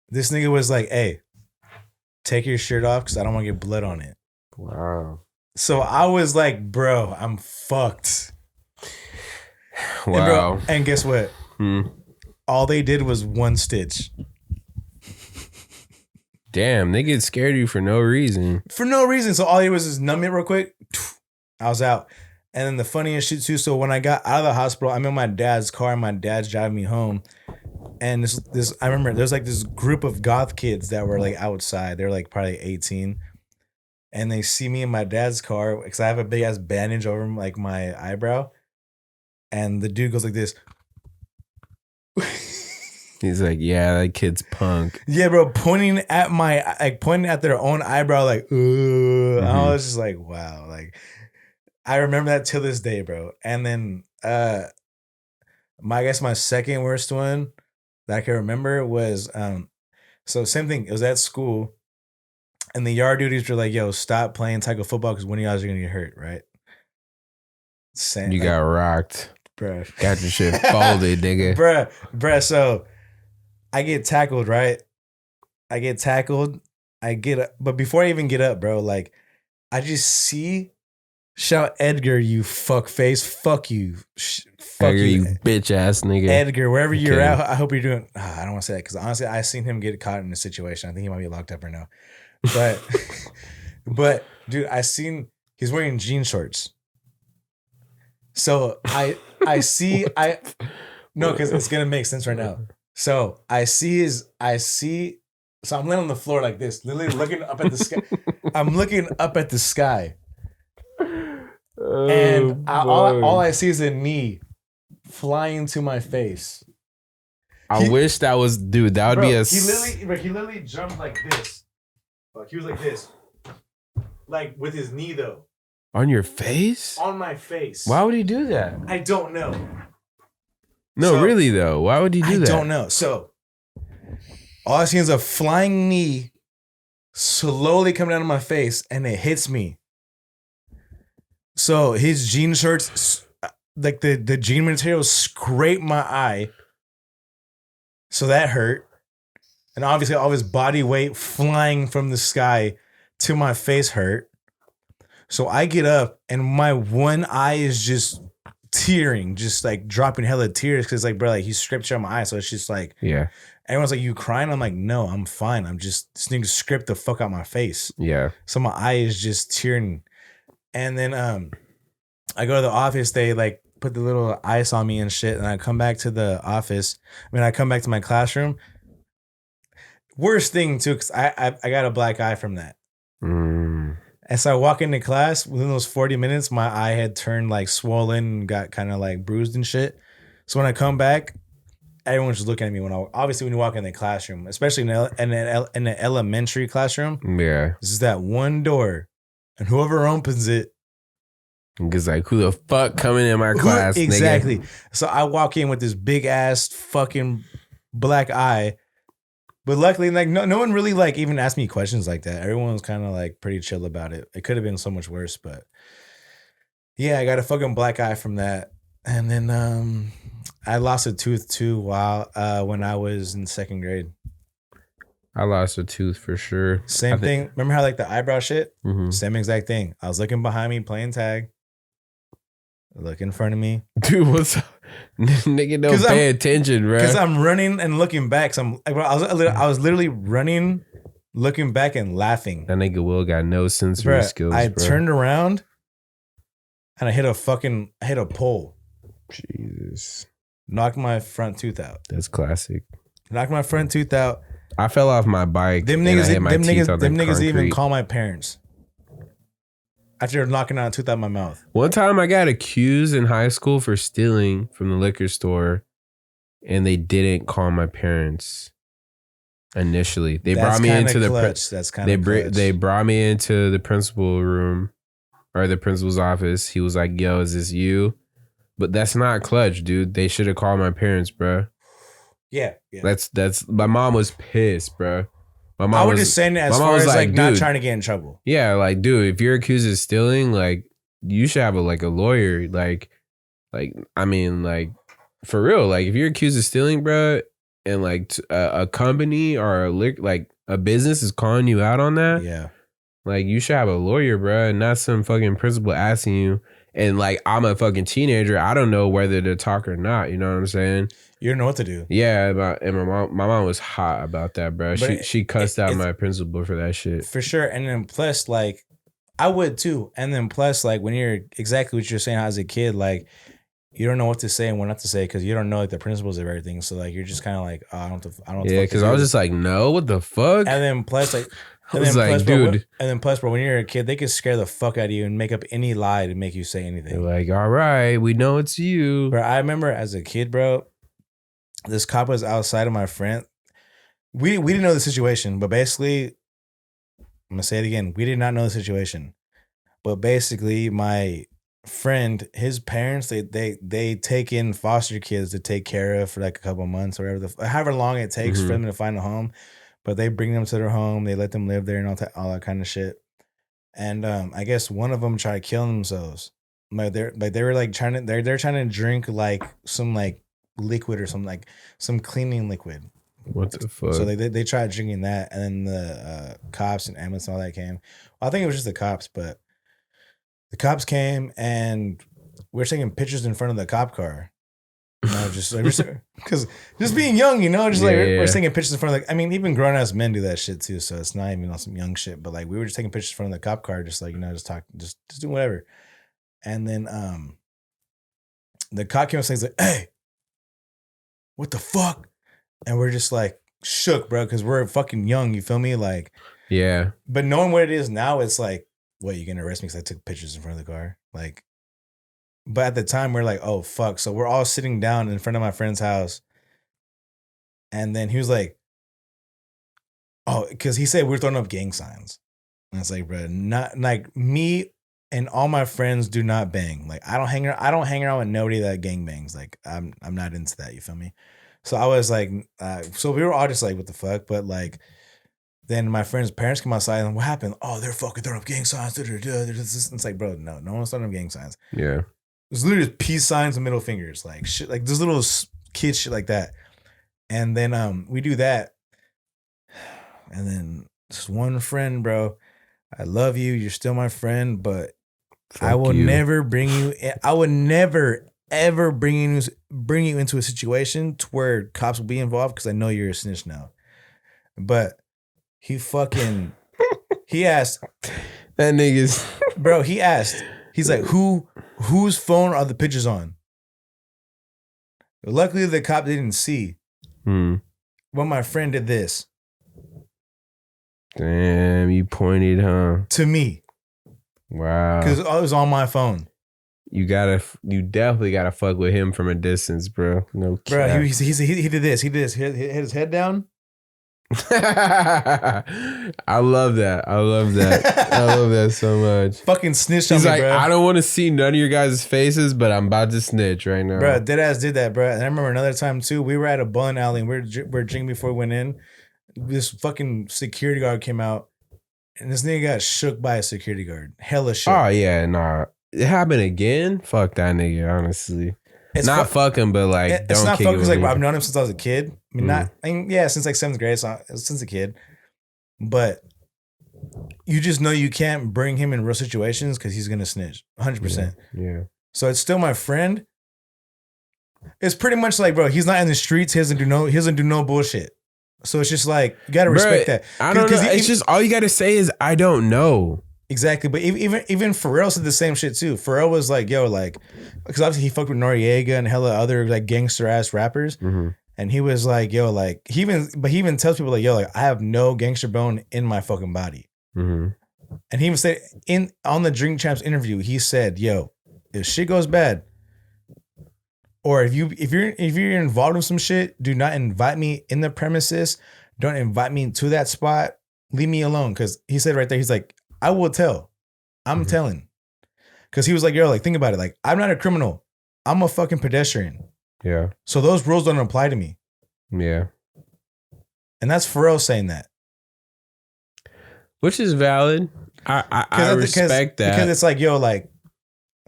this nigga was like, "Hey, take your shirt off because I don't want to get blood on it." Wow. So I was like, "Bro, I'm fucked." Wow. And guess what? All they did was one stitch. Damn, they get scared of you for no reason. For no reason. So all he was is numb it real quick. I was out. And then the funniest shit too. So when I got out of the hospital, I'm in my dad's car and my dad's driving me home. And this I remember there's like this group of goth kids that were like outside. They're like probably 18. And they see me in my dad's car because I have a big ass bandage over like my eyebrow. And the dude goes like this. He's like, yeah, that kid's punk. Yeah, bro, pointing at their own eyebrow, like, I was just like, wow, like, I remember that till this day, bro. And then, I guess my second worst one that I can remember was, so same thing. It was at school, and the yard duties were like, yo, stop playing tackle football because one of you guys are gonna get hurt, right? You got rocked, bro. Got your shit folded, nigga, bruh. So I get tackled, right? I get up, but before I even get up, bro, like I just shout Edgar, you fuck face, fuck you, fuck Edgar, you bitch ass nigga. Edgar, wherever you're at, I hope you're doing. I don't want to say that because honestly, I seen him get caught in a situation. I think he might be locked up right now, but dude, he's wearing jean shorts. So no, because it's gonna make sense right now. So so I'm laying on the floor like this, literally looking up at the sky. I'm looking up at the sky. And all I see is a knee flying to my face. I wish that was, dude, that would be a... He literally jumped like this. Like he was like this. Like with his knee though. On your face? On my face. Why would he do that? I don't know. No, really though. Why would he do that? I don't know. So all I see is a flying knee slowly coming out of my face, and it hits me. So his jean shorts, like the jean material, scraped my eye. So that hurt. And obviously all of his body weight flying from the sky to my face hurt. So I get up and my one eye is just tearing, just like dropping hella tears because like, bro, like he scraped shit on my eye. So it's just like, yeah. Everyone's like, you crying? I'm like, no, I'm fine. This nigga scraped the fuck out my face. Yeah. So my eye is just tearing. And then I go to the office, they like put the little ice on me and shit. And I come back to the office. I come back to my classroom. Worst thing too, because I got a black eye from that. And so I walk into class, within those 40 minutes, my eye had turned like swollen and got kind of like bruised and shit. So when I come back, everyone's just looking at me obviously when you walk in the classroom, especially in the elementary classroom. Yeah. This is that one door. And whoever opens it. Because like, who the fuck coming in my class, exactly. Nigga? So I walk in with this big ass fucking black eye. But luckily, like no one really like even asked me questions like that. Everyone was kind of like pretty chill about it. It could have been so much worse, but yeah, I got a fucking black eye from that. And then I lost a tooth too when I was in second grade. I lost a tooth for sure. Same thing. Remember how like the eyebrow shit? Mm-hmm. Same exact thing. I was looking behind me playing tag. Look in front of me. Dude, what's up? Nigga, don't pay attention, bro. Because I'm running and looking back. So I was literally running, looking back and laughing. That nigga Will got no sensory skills, I bro. turned around and I hit a pole. Jesus. Knocked my front tooth out. That's classic. Knocked my front tooth out. I fell off my bike. Them niggas didn't even call my parents. After knocking out a tooth out of my mouth. One time I got accused in high school for stealing from the liquor store. and they didn't call my parents initially. They That's brought me kinda into the clutch. That's kind of they brought me into the principal room or the principal's office. He was like, "Yo, is this you?" But that's not clutch, dude. They should have called my parents, bro. yeah. That's my mom was pissed, bro. My mom I would was just saying it as my mom far was as like not dude, trying to get in trouble. yeah, like, dude, if you're accused of stealing, like, you should have a lawyer. Like, I mean, like, for real. Like, if you're accused of stealing, bro, and like a company or a business is calling you out on that, Yeah. like, you should have a lawyer, bro, and not some fucking principal asking you. And like, I'm a fucking teenager. I don't know whether to talk or not. You know what I'm saying? You don't know what to do. Yeah, and my mom was hot about that, bro. But She cussed out it's- my principal for that shit. For sure. And then plus, like, I would too. And then plus, like, when you're exactly what you're saying as a kid, like, you don't know what to say and what not to say because you don't know like the principles of everything. So like you're just kind of like, oh, I don't. Yeah, because I was just like, no, what the fuck? And then plus, like, I was like, dude. And then plus, bro, when you're a kid, they can scare the fuck out of you and make up any lie to make you say They're anything. like, all right, we know it's you. Bro, I remember as a kid, bro, this cop was outside of my friend. We didn't know the situation, but basically, I'm gonna say it again. We did not know the situation, but basically, my friend, his parents, they take in foster kids to take care of for like a couple months or whatever, however long it takes for them to find a home. But they bring them to their home, they let them live there and all that kind of shit. And I guess one of them tried to kill themselves. They were like trying to they're trying to drink like some like liquid or something, like some cleaning liquid. What the fuck? So they tried drinking that, and then the cops and ambulance and all that came. Well, I think it was just the cops, but the cops came and we were taking pictures in front of the cop car. You know, just because just being young, you know, just like we're taking pictures in front of like, I mean, even grown ass men do that shit too. So it's not even on some young shit, but like we were just taking pictures in front of the cop car, just like, you know, just do whatever. And then the cop came up and said, "Hey, what the fuck?" And we're just like shook, bro, because we're fucking young. You feel me? Like, yeah. But knowing what it is now, it's like, what, you gonna arrest me because I took pictures in front of the car? Like, but at the time we're like, oh fuck. So we're all sitting down in front of my friend's house, and then he was like, oh, because he said we're throwing up gang signs. And I was like, bro, not like me and all my friends do not bang. Like I don't hang around with nobody that gang bangs. Like I'm not into that. You feel me? So I was like, so we were all just like, what the fuck? But like, then my friend's parents come outside and what happened? Oh, they're fucking throwing up gang signs. It's like, bro, no one's throwing up gang signs. Yeah. There's literally just peace signs and middle fingers, like shit, like those little kid shit like that. And then we do that. And then this one friend, bro, I love you. You're still my friend, but I will never bring you. I would never ever bring you into a situation to where cops will be involved because I know you're a snitch now. But he fucking he asked that nigga's bro. He asked. He's like, whose phone are the pictures on? Luckily, the cop didn't see. But my friend did this. Damn, you pointed, huh? To me. Wow. Because it was on my phone. You definitely gotta fuck with him from a distance, bro. No cap. Bro, he did this. He hit his head down. I love that. I love that so much. Fucking snitched on He's me, like, bro. I don't want to see none of your guys' faces, but I'm about to snitch right now. Bro, deadass did that, bro. And I remember another time too. We were at a bowling alley and we were drinking before we went in. This fucking security guard came out, and this nigga got shook by a security guard. Hella shook. Oh yeah, nah. It happened again. Fuck that nigga, honestly. It's not fuck him, but like it's don't not kick fuck because him. like I've known him since I was a kid. Since like 7th grade, so since a kid. But you just know you can't bring him in real situations because he's gonna snitch 100%. Yeah. So it's still my friend. It's pretty much like, bro, he's not in the streets. He doesn't do no bullshit. So it's just like you gotta respect that. I don't know. It's just all you gotta say is I don't know. Exactly, but even Pharrell said the same shit too. Pharrell was like, "Yo, like," because obviously he fucked with Noriega and hella other like gangster ass rappers, and he was like, "Yo, like," he even tells people like, "Yo, like I have no gangster bone in my fucking body," and he even said on the Drink Champs interview, he said, "Yo, if shit goes bad, Or if you're involved in some shit, do not invite me in the premises. Don't invite me to that spot. Leave me alone. Cause he said right there, he's like, I will tell. I'm telling. Cause he was like, yo, like think about it. Like, I'm not a criminal. I'm a fucking pedestrian. Yeah. So those rules don't apply to me. Yeah. And that's Pharrell saying that. Which is valid. I respect that. Because it's like, yo, like,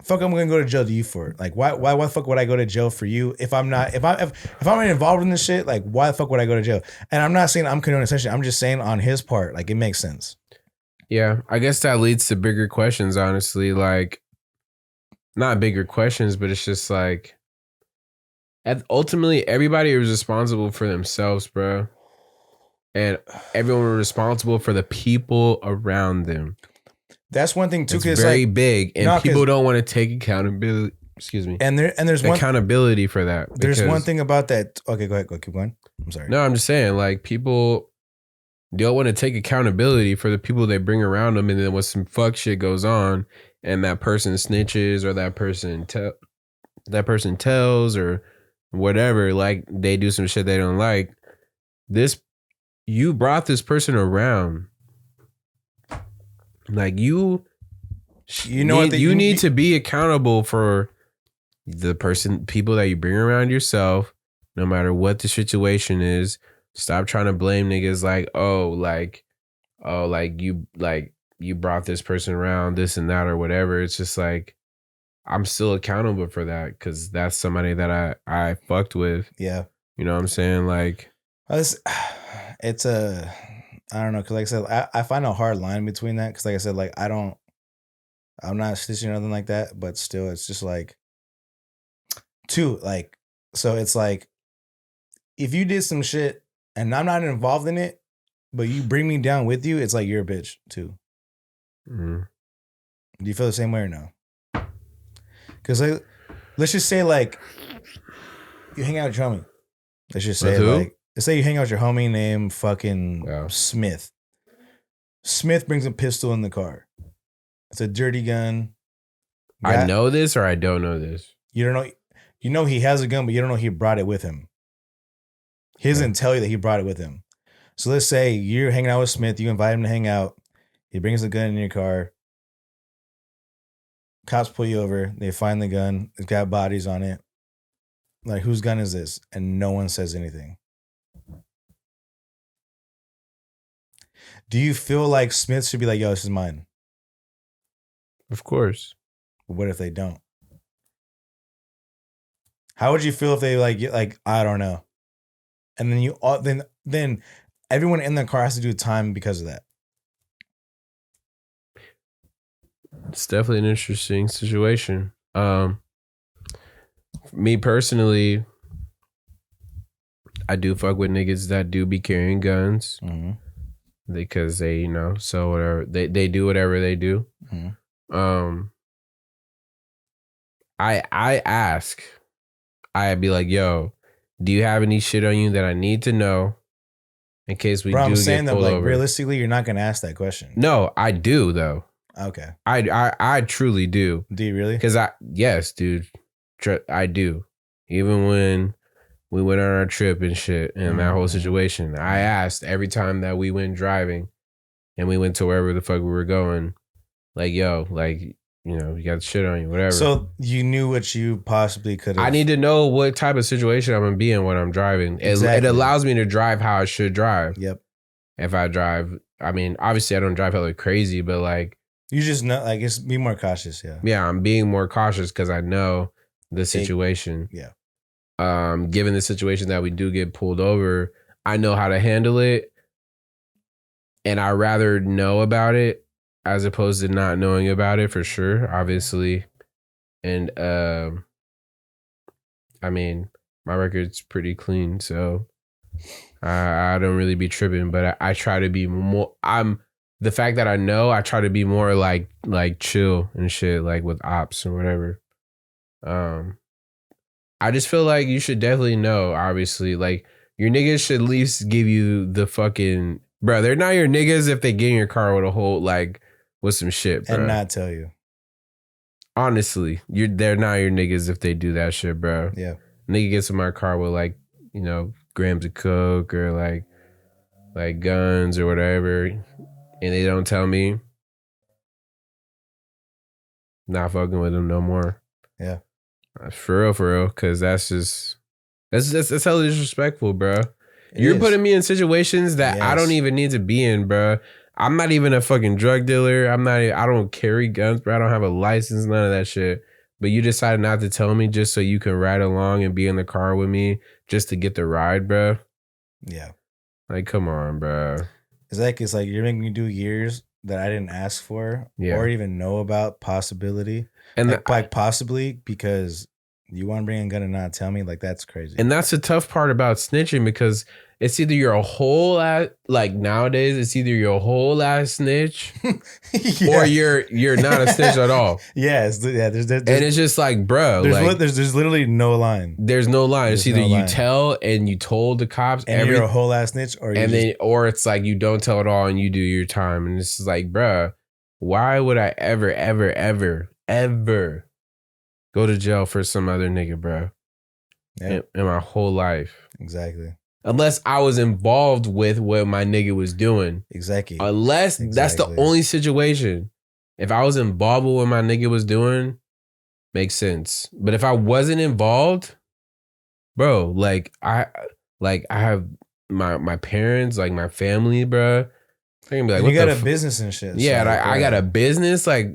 fuck, I'm gonna go to jail to you for it. Like, why the fuck would I go to jail for you if I'm not if I'm involved in this shit? Like, why the fuck would I go to jail? And I'm not saying I'm condoning session. I'm just saying on his part, like, it makes sense. Yeah, I guess that leads to bigger questions. Honestly, like, not bigger questions, but it's just like, ultimately, everybody is responsible for themselves, bro, and everyone is responsible for the people around them. That's one thing too. It's very big, and people don't want to take accountability. Excuse me. And there's one accountability for that. There's one thing about that. Okay, go ahead. Keep going. I'm sorry. No, I'm just saying, like, people don't want to take accountability for the people they bring around them, and then when some fuck shit goes on, and that person snitches or that person tells or whatever, like, they do some shit they don't like. You brought this person around. Like, you need to be accountable for the people that you bring around yourself, no matter what the situation is. Stop trying to blame niggas you brought this person around, this and that or whatever. It's just like, I'm still accountable for that because that's somebody that I fucked with. Yeah. You know what I'm saying? Like, it's I don't know, because like I said, I find a hard line between that, because like I said, like I'm not stitching or nothing like that, but still, it's just like, so it's like, if you did some shit and I'm not involved in it, but you bring me down with you, it's like you're a bitch too. mm-hmm. Do you feel the same way or no? Because like, let's just say like you hang out with your homie. Let's just say like, let's say you hang out with your homie named fucking Smith. Smith brings a pistol in the car. It's a dirty gun. I know this or I don't know this. You don't know. You know he has a gun, but you don't know he brought it with him. He doesn't tell you that he brought it with him. So let's say you're hanging out with Smith. You invite him to hang out. He brings a gun in your car. Cops pull you over. They find the gun. It's got bodies on it. Like, whose gun is this? And no one says anything. Do you feel like Smith should be like, yo, this is mine? Of course. But what if they don't? How would you feel if they like I don't know, and then you then everyone in the car has to do time because of that? It's definitely an interesting situation. Me personally, I do fuck with niggas that do be carrying guns because they, so whatever they do whatever they do. I ask. I'd be like, yo, do you have any shit on you that I need to know in case we do I'm saying get that, pulled like, over? realistically, you're not gonna ask that question. No, I do though. Okay. I truly do. Do you really? Because yes, dude, I do. Even when we went on our trip and shit and that whole situation, I asked every time that we went driving and we went to wherever the fuck we were going, like, yo, like, you got shit on you, whatever. So you knew what you possibly could have. I need to know what type of situation I'm going to be in when I'm driving. It allows me to drive how I should drive. Yep. If I drive, I mean, obviously I don't drive hella crazy, but like. You just know, like, just be more cautious, yeah. Yeah, I'm being more cautious because I know the situation. Yeah. Given the situation that we do get pulled over, I know how to handle it. And I rather know about it as opposed to not knowing about it, for sure, obviously. And I mean, my record's pretty clean, so I don't really be tripping, but I try to be more. The fact that I know, I try to be more like chill and shit, like with ops or whatever. I just feel like you should definitely know, obviously. Like, your niggas should at least give you the fucking... Bro, they're not your niggas if they get in your car with a whole, like, with some shit, bro. And not tell you. Honestly, they're not your niggas if they do that shit, bro. Yeah. Nigga gets in my car with like, you know, grams of coke or like guns or whatever, and they don't tell me, not fucking with them no more. Yeah. For real, because that's hella disrespectful, bro. You're is. putting me in situations that I don't Yes. even need to be in, bro. I'm not even a fucking drug dealer. I don't carry guns, bro. I don't have a license, none of that shit. But you decided not to tell me just so you can ride along and be in the car with me just to get the ride, bro. Yeah. Like, come on, bro. It's like you're making me do years that I didn't ask for Yeah. or even know about possibility. And Like possibly because you want to bring a gun and not tell me, like that's crazy. And that's the tough part about snitching, because it's either you're a whole ass, like nowadays, it's either you're a whole ass snitch Yeah. or you're not a snitch at all. Yeah, there's And it's just like, bro, like, there's literally no line. there's no line. It's There's either no you line. tell and you told the cops And you're a whole ass snitch, or or it's like you don't tell at all and you do your time. And it's just like, bro, why would I ever go to jail for some other nigga, bro? yeah, In my whole life. exactly. Unless I was involved with what my nigga was doing. Exactly. Unless that's the Exactly. only situation. If I was involved with what my nigga was doing, makes sense. But if I wasn't involved, bro, like I have my parents, like my family, bro. They're gonna be like, And what you got the a f-? business and shit. Yeah, so, I got a business. Like,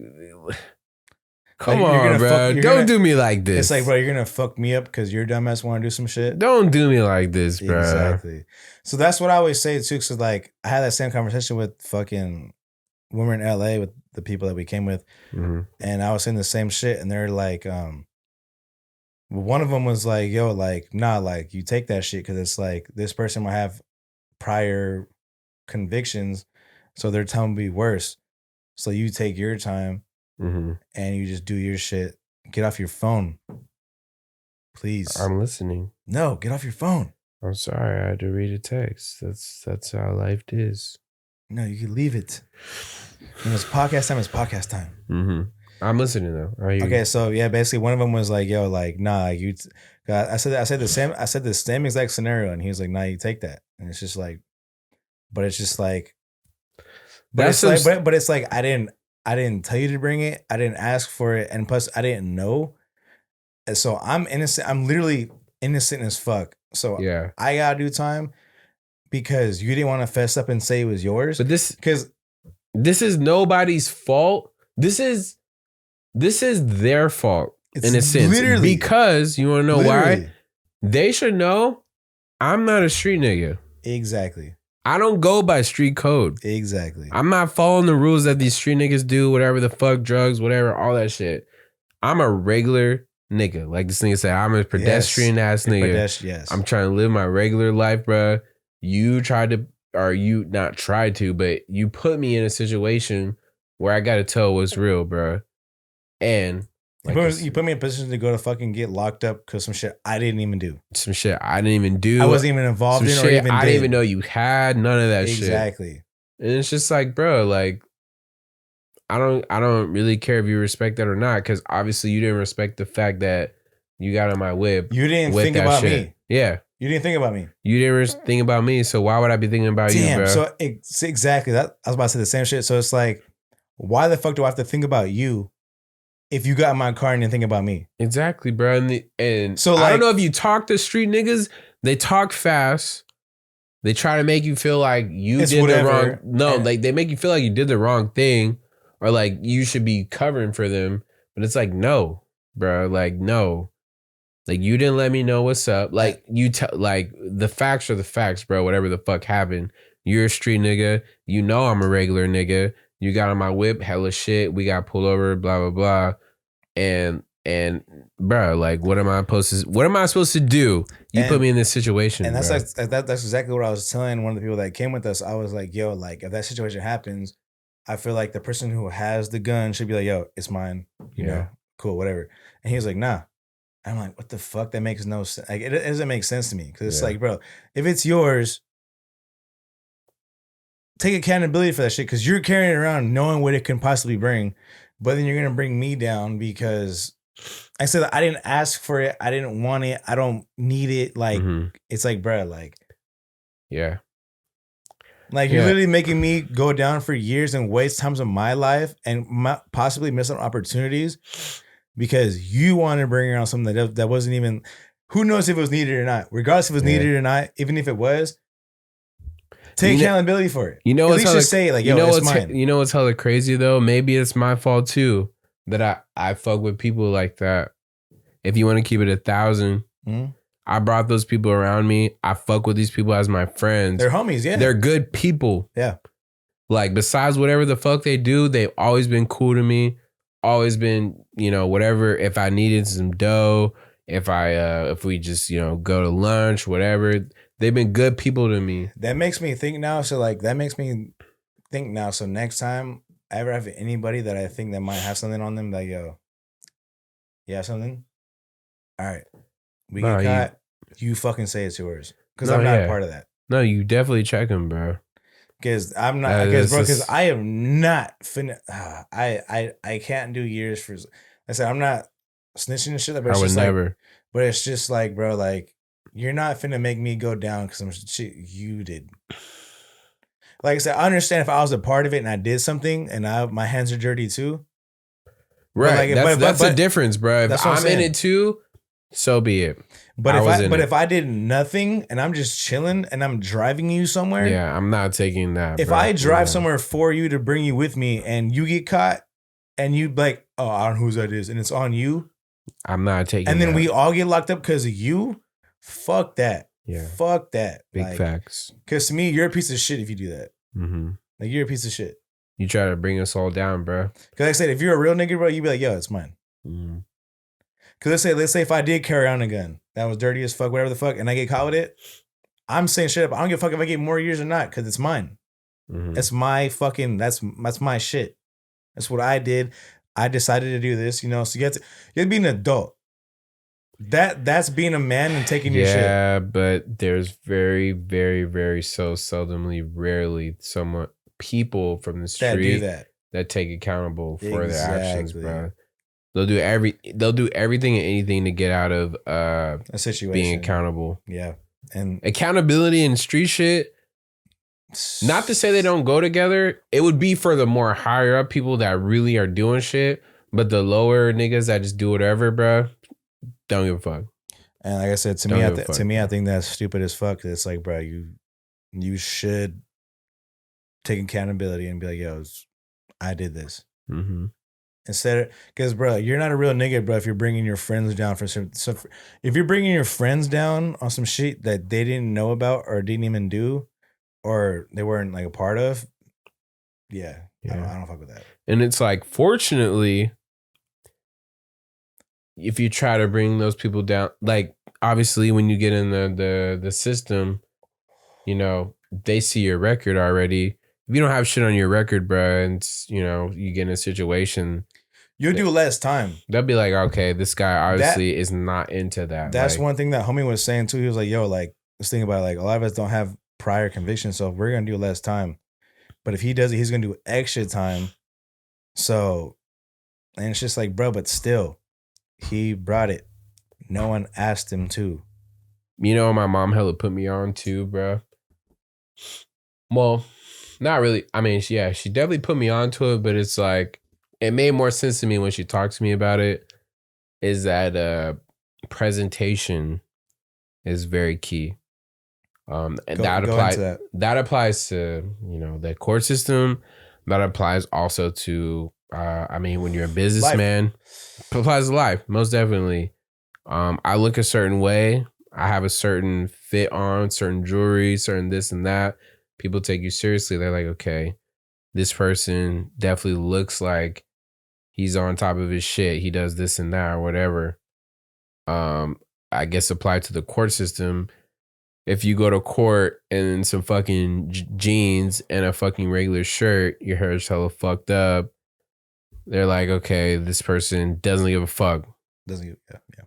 come Like, you're on, gonna bro. fuck- you're Don't gonna- do me like this. It's like, bro, you're gonna fuck me up because your dumbass want to do some shit. Don't do me like this, bro. Exactly. So that's what I always say too. Cause like I had that same conversation with fucking when we were in LA with the people that we came with, Mhm. and I was saying the same shit, and they're like, one of them was like, yo, like, nah, like you take that shit because it's like this person might have prior convictions, so their time will be worse. So you take your time Mhm. and you just do your shit. Get off your phone, please. I'm listening. No, get off your phone. I'm sorry, I had to read a text. That's how life is. No, you can leave it. When it's podcast time, it's podcast time. Mm-hmm. I'm listening though. Are you? Okay, so yeah, basically one of them was like, "Yo, like, nah, you." I said the same exact scenario, and he was like, "Nah, you take that." And it's just like, but it's just like, but That's it's some like, but it's like I didn't tell you to bring it. I didn't ask for it, and plus I didn't know. And so I'm innocent. I'm literally innocent as fuck. So Yeah. I gotta do time because you didn't want to fess up and say it was yours. But Because this is nobody's fault. This is their fault it's in a sense. literally Because you want to know why? literally. They should know I'm not a street nigga. Exactly. I don't go by street code. Exactly. I'm not following the rules that these street niggas do, whatever the fuck, drugs, whatever, all that shit. I'm a regular nigga. Like this nigga said, I'm a pedestrian ass nigga. Yes. I'm trying to live my regular life, bruh. You tried to, or you not tried to, but you put me in a situation where I gotta tell what's real, bruh. And like you put me in a position to go to fucking get locked up because some shit I didn't even do. some shit I didn't even do. I wasn't even involved some in or shit even I did. didn't even know you had none of that shit. Exactly. And it's just like, bro, like I don't really care if you respect that or not, because obviously you didn't respect the fact that you got on my whip. You didn't with think that about shit. me. Yeah. You didn't think about me. You didn't think about me, so why would I be thinking about you, Damn. bro? So exactly that. I was about to say the same shit. So it's like, why the fuck do I have to think about you if you got in my car and didn't think about me? Exactly, bro. And So, I like- don't know if you talk to street niggas, they talk fast. They try to make you feel like you It's did whatever. the wrong. No, And- like they make you feel like you did the wrong thing, or like you should be covering for them. But it's like, no, bro. Like, no. Like, you didn't let me know what's up. Like, like the facts are the facts, bro. Whatever the fuck happened. You're a street nigga. You know I'm a regular nigga. You got on my whip, hella shit. We got pulled over, blah blah blah. And bro, like, what am I supposed to do? You put And- me in this situation, And that's bro. like that's exactly what I was telling one of the people that came with us. I was like, yo, like if that situation happens, I feel like the person who has the gun should be like, yo, it's mine. You Yeah. know, cool, whatever. And he was like, nah. I'm like, what the fuck? That makes no sense. Like, it doesn't make sense to me because it's Yeah. like, bro, if it's yours, take accountability for that shit because you're carrying it around knowing what it can possibly bring. but then you're gonna bring me down because I said I didn't ask for it. I didn't want it. I don't need it. Like Mhm. it's like, bro, like Yeah. you're Yeah. literally making me go down for years and waste times of my life and possibly miss out on opportunities because you want to bring around something that wasn't even. Who knows if it was needed or not? Regardless if it was needed or not, even if it was, take accountability for it. You know, at least just say like, "Yo, it's mine." You know what's hella crazy though? Maybe it's my fault too that I fuck with people like that. If you want to keep it 1,000, Mhm. I brought those people around me. I fuck with these people as my friends. They're homies, yeah. They're good people. Yeah. Like besides whatever the fuck they do, they've always been cool to me. Always been, you know, whatever. If I needed some dough, if we just, you know, go to lunch, whatever, they've been good people to me. That makes me think now. So So next time I ever have anybody that I think that might have something on them, like, yo, you have something? All right. We No, get caught. You fucking say it's yours. Because No, I'm not yeah. a part of that. No, you definitely check them, bro. Because I'm not, That is because just- I am not finna, I can't do years for, I said, I'm not snitching and shit. But I it's would just never. like, but it's just like, bro, like, you're not finna make me go down because some shit you did. Like I said, I understand if I was a part of it and I did something and my hands are dirty too. Right. like, That's the difference, bro. If that's what I'm I'm in saying. it too, so be it. But I was in it. if I did nothing and I'm just chilling and I'm driving you somewhere, Yeah, I'm not taking that. if bro. I drive Yeah. somewhere for you to bring you with me and you get caught and you like, oh, I don't know whose that is, and it's on you, I'm not taking and then that. we all get locked up because of you, fuck that. Yeah. Fuck that. Big facts. Because to me, you're a piece of shit if you do that. Mm-hmm. Like, you're a piece of shit. You try to bring us all down, bro. Because like I said, if you're a real nigga, bro, you'd be like, yo, it's mine. Mm-hmm. Because let's say if I did carry on a gun that was dirty as fuck, whatever the fuck, and I get caught with it, I'm saying shit up. I don't give a fuck if I get more years or not because it's mine. Mm-hmm. It's my fucking, that's my shit. That's what I did. I decided to do this, you know. So you have to be an adult. That's being a man and taking your shit. Yeah, but there's very, very, very so seldomly, rarely people from the That do street that. that take accountable for their actions, Exactly. bro. They'll do everything and anything to get out of A situation. being accountable. Yeah. And Accountability and street shit. Not to say they don't go together. It would be for the more higher up people that really are doing shit, but the lower niggas that just do whatever, bro, don't give a fuck. And like I said, to Don't me, give a fuck. I think that's stupid as fuck. It's like, bro, you should take accountability and be like, yo, I did this. Mm-hmm. Instead of, because bro, you're not a real nigga, bro. If you're bringing your friends down for some, if you're bringing your friends down on some shit that they didn't know about or didn't even do, or they weren't like a part of, yeah. I don't fuck with that. And it's like, fortunately, if you try to bring those people down, like obviously when you get in the system, you know, they see your record already. If you don't have shit on your record, bro, and you know, you get in a situation, You'll do less time. they'll be like, okay, this guy obviously is not into that. That's like, one thing that homie was saying too. He was like, yo, like, let's think about it. Like, a lot of us don't have prior convictions, so we're gonna do less time. But if he does it, he's gonna do extra time. So, and it's just like, bro, but still, he brought it. No one asked him to. You know, my mom hella put me on too, bro. Well, not really. I mean, she definitely put me onto it, but it's like, it made more sense to me when she talked to me about it, is that presentation is very key. And that applies to, you know, the court system. That applies also to, I mean, when you're a businessman, it applies to life, most definitely. I look a certain way. I have a certain fit on, certain jewelry, certain this and that. People take you seriously. They're like, okay, this person definitely looks like he's on top of his shit. He does this and that or whatever. I guess applied to the court system. If you go to court in some fucking jeans and a fucking regular shirt, your hair's hella fucked up. They're like, okay, this person doesn't give a fuck.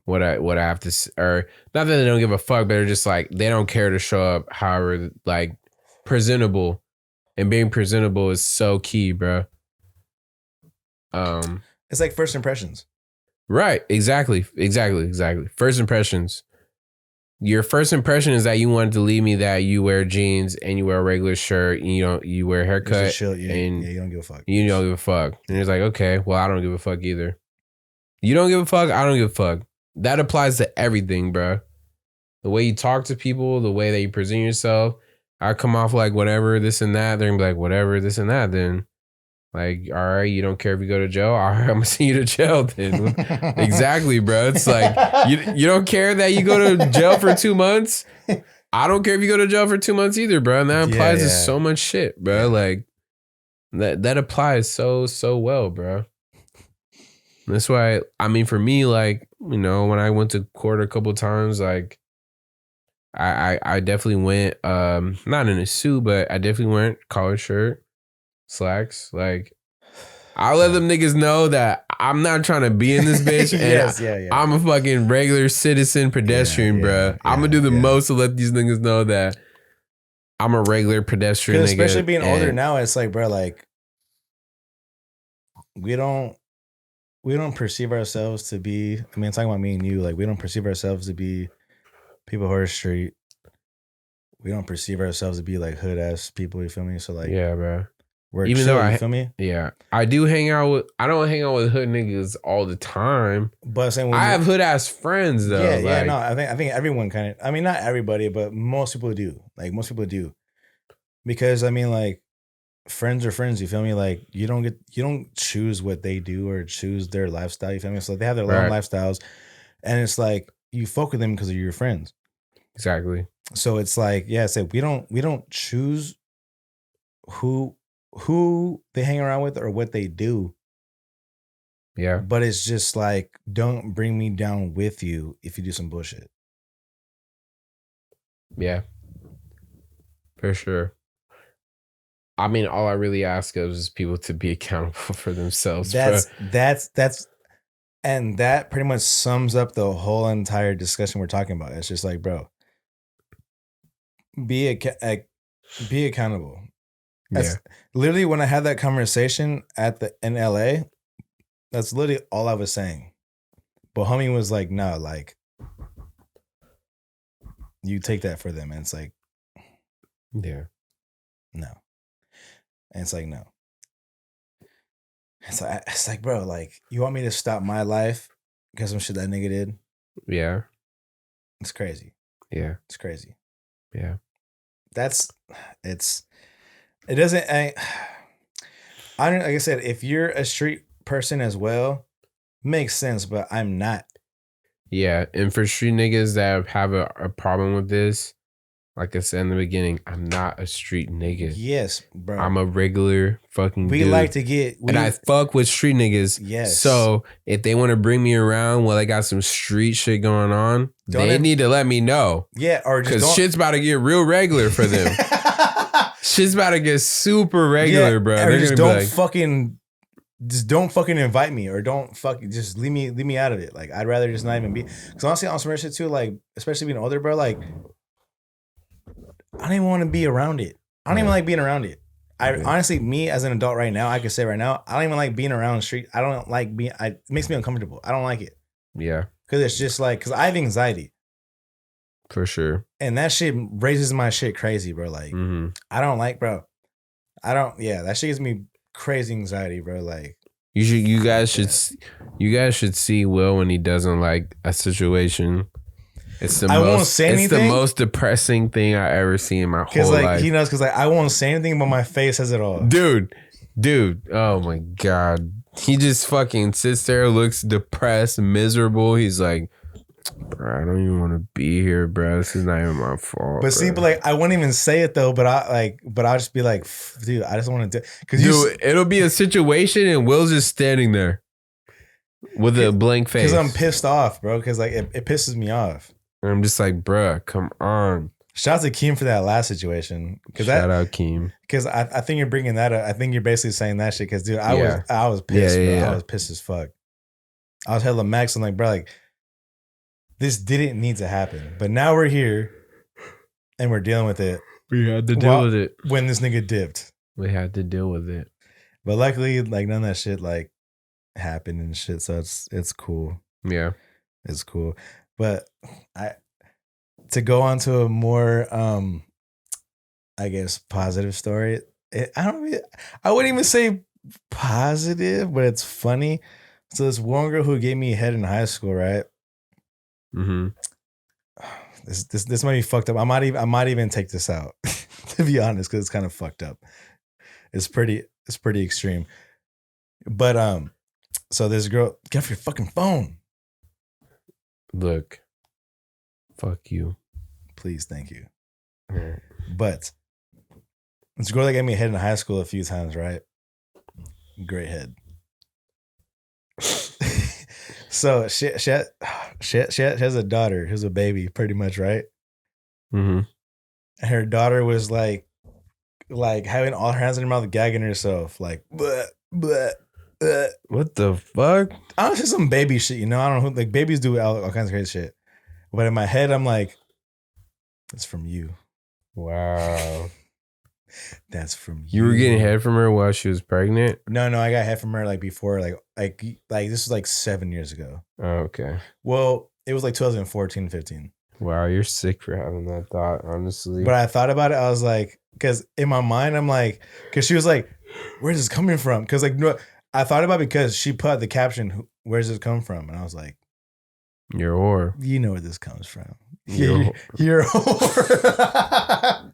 What I have to, or not that they don't give a fuck, but they're just like, they don't care to show up. However, like, presentable, and being presentable is so key, bro. It's like first impressions. Right. Exactly. First impressions. Your first impression is that you wanted to leave me that you wear jeans and you wear a regular shirt and you wear a It's haircut just chill. and You don't give a fuck. you don't give a fuck. And it's like, okay, well, I don't give a fuck either. You don't give a fuck. I don't give a fuck. That applies to everything, bro. The way you talk to people, the way that you present yourself. I come off like whatever, this and that. They're gonna be like, whatever, this and that. Then, like, all right, you don't care if you go to jail. All right, I'm gonna send you to jail then. Exactly, bro. It's like you don't care that you go to jail for 2 months. I don't care if you go to jail for 2 months either, bro. And that applies to so much shit, bro. Like that applies so well, bro. That's why, I mean, for me, like, you know, when I went to court a couple times, like, I definitely went, not in a suit, but I definitely went collared shirt, slacks. Like, I let them niggas know that I'm not trying to be in this bitch. And I'm a fucking regular citizen pedestrian, bro. I'm gonna do the most to let these niggas know that I'm a regular pedestrian nigga. Especially being older now, it's like, bro, like, we don't perceive ourselves to be, I mean, talking about me and you, like, we don't perceive ourselves to be people who are street. We don't perceive ourselves to be like hood ass people, you feel me? So like, yeah, bro. We're even chill, though you feel me? Yeah. I don't hang out with hood niggas all the time. But saying I have hood ass friends though. Yeah, no, I think everyone kind of, I mean, not everybody, but most people do. Like most people do. Because I mean, like, friends are friends, you feel me? Like you don't choose what they do or choose their lifestyle, you feel me? So they have their own lifestyles, and it's like you fuck with them because of your friends. Exactly. So it's like, yeah, it's like we don't choose who they hang around with or what they do. Yeah. But it's just like, don't bring me down with you if you do some bullshit. Yeah. For sure. I mean, all I really ask of is people to be accountable for themselves. That's and that pretty much sums up the whole entire discussion we're talking about. It's just like, bro, be accountable. That's literally when I had that conversation in LA, that's literally all I was saying. But homie was like, no, like, you take that for them. And it's like, yeah, no. And it's like, no. It's like, bro, like, you want me to stop my life because some shit that nigga did? Yeah. It's crazy. Yeah. It's crazy. Yeah. It doesn't, I don't, like I said, if you're a street person as well, makes sense, but I'm not. Yeah. And for street niggas that have a problem with this, like I said in the beginning, I'm not a street nigga. Yes, bro. I'm a regular fucking dude. And I fuck with street niggas. Yes. So if they want to bring me around while they got some street shit going on, they need to let me know. Yeah, or just because shit's about to get real regular for them. Shit's about to get super regular, bro. Or just don't fucking invite me, or just leave me out of it. Like, I'd rather just not even be. Because honestly, on some shit too, like, especially being older, bro, like, I don't even want to be around it. I don't even like being around it. Honestly, me as an adult right now, I can say right now, I don't even like being around the street. I don't like being, it makes me uncomfortable. I don't like it. Yeah. Because it's just like, because I have anxiety. For sure. And that shit raises my shit crazy, bro. Like, I don't like, bro. That shit gives me crazy anxiety, bro. Like, you guys should see Will when he doesn't like a situation. It's the most depressing thing I ever seen in my whole life. Because he knows, because like I won't say anything, but my face says it all. Dude. Oh my God. He just fucking sits there, looks depressed, miserable. He's like, bro, I don't even want to be here, bro. This is not even my fault. But see, but like I wouldn't even say it though. But I'll just be like, dude, I just want to do. Dude, it'll be a situation, and Will's just standing there with a blank face. Because I'm pissed off, bro. Because like it pisses me off. And I'm just like, bruh, come on. Shout out to Keem for that last situation. Shout out Keem. Because I think you're bringing that up. I think you're basically saying that shit. Because dude, I was pissed, bro. I was pissed as fuck. I was hella max. I'm like, bro, like, this didn't need to happen. But now we're here and we're dealing with it. We had to deal with it. When this nigga dipped. We had to deal with it. But luckily, like, none of that shit, like, happen and shit. So it's cool. Yeah. It's cool. But to go on to a more I guess positive story. I wouldn't even say positive, but it's funny. So this one girl who gave me head in high school, right? Mm-hmm. This might be fucked up. I might even take this out to be honest, because it's kind of fucked up. It's pretty extreme. But so this girl, get off your fucking phone. Look. Fuck you. Please, thank you. Yeah. But this girl that gave me a head in high school a few times, right? Great head. So she has a daughter who's a baby, pretty much, right? Mm-hmm. And her daughter was like having all her hands in her mouth, gagging herself, like bleh, bleh, bleh. What the fuck? Honestly, some baby shit, you know. I don't know, like babies do all kinds of crazy shit. But in my head, I'm like, that's from you. Wow. That's from You were getting head from her while she was pregnant? No, I got head from her like before, like this was like 7 years ago. Oh, okay. Well, it was like 2014, 15. Wow, you're sick for having that thought, honestly. But I thought about it. I was like, because in my mind, I'm like, because she was like, where's this coming from? Because like, no, I thought about it because she put the caption, where's this come from? And I was like, you're a whore. you know where this comes from. You're a whore.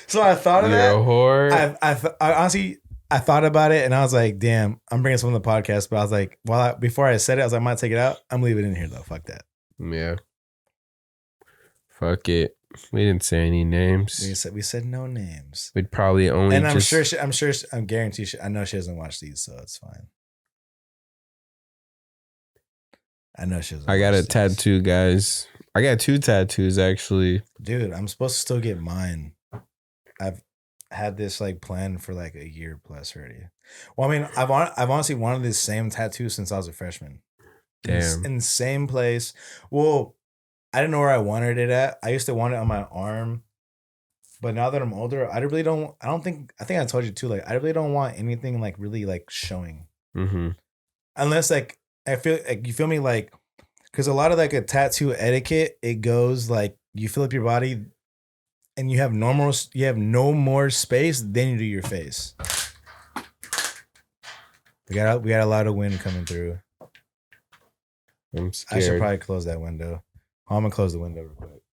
So I thought of that. You're a whore. I honestly, I thought about it and I was like, damn, I'm bringing some on the podcast. But I was like, before I said it, I was like, I might take it out. I'm leaving it in here though. Fuck that. Yeah. Fuck it. We didn't say any names. We said no names. We'd probably only. And I'm guaranteed. I know she doesn't watch these, so it's fine. I know she doesn't. I got a tattoo, guys. I got 2 tattoos actually. Dude, I'm supposed to still get mine. I've had this like planned for like a year plus already. Well, I mean, I've honestly wanted this same tattoo since I was a freshman. Damn. In the same place. Well, I didn't know where I wanted it at. I used to want it on my arm. But now that I'm older, I think I told you too, like, I really don't want anything like really like showing. Mm-hmm. Unless like, I feel like, you feel me? Like, because a lot of like a tattoo etiquette, it goes like, you fill up your body and you have no more space, then you do your face. We got a lot of wind coming through. I'm scared. I should probably close that window. I'm gonna close the window real quick.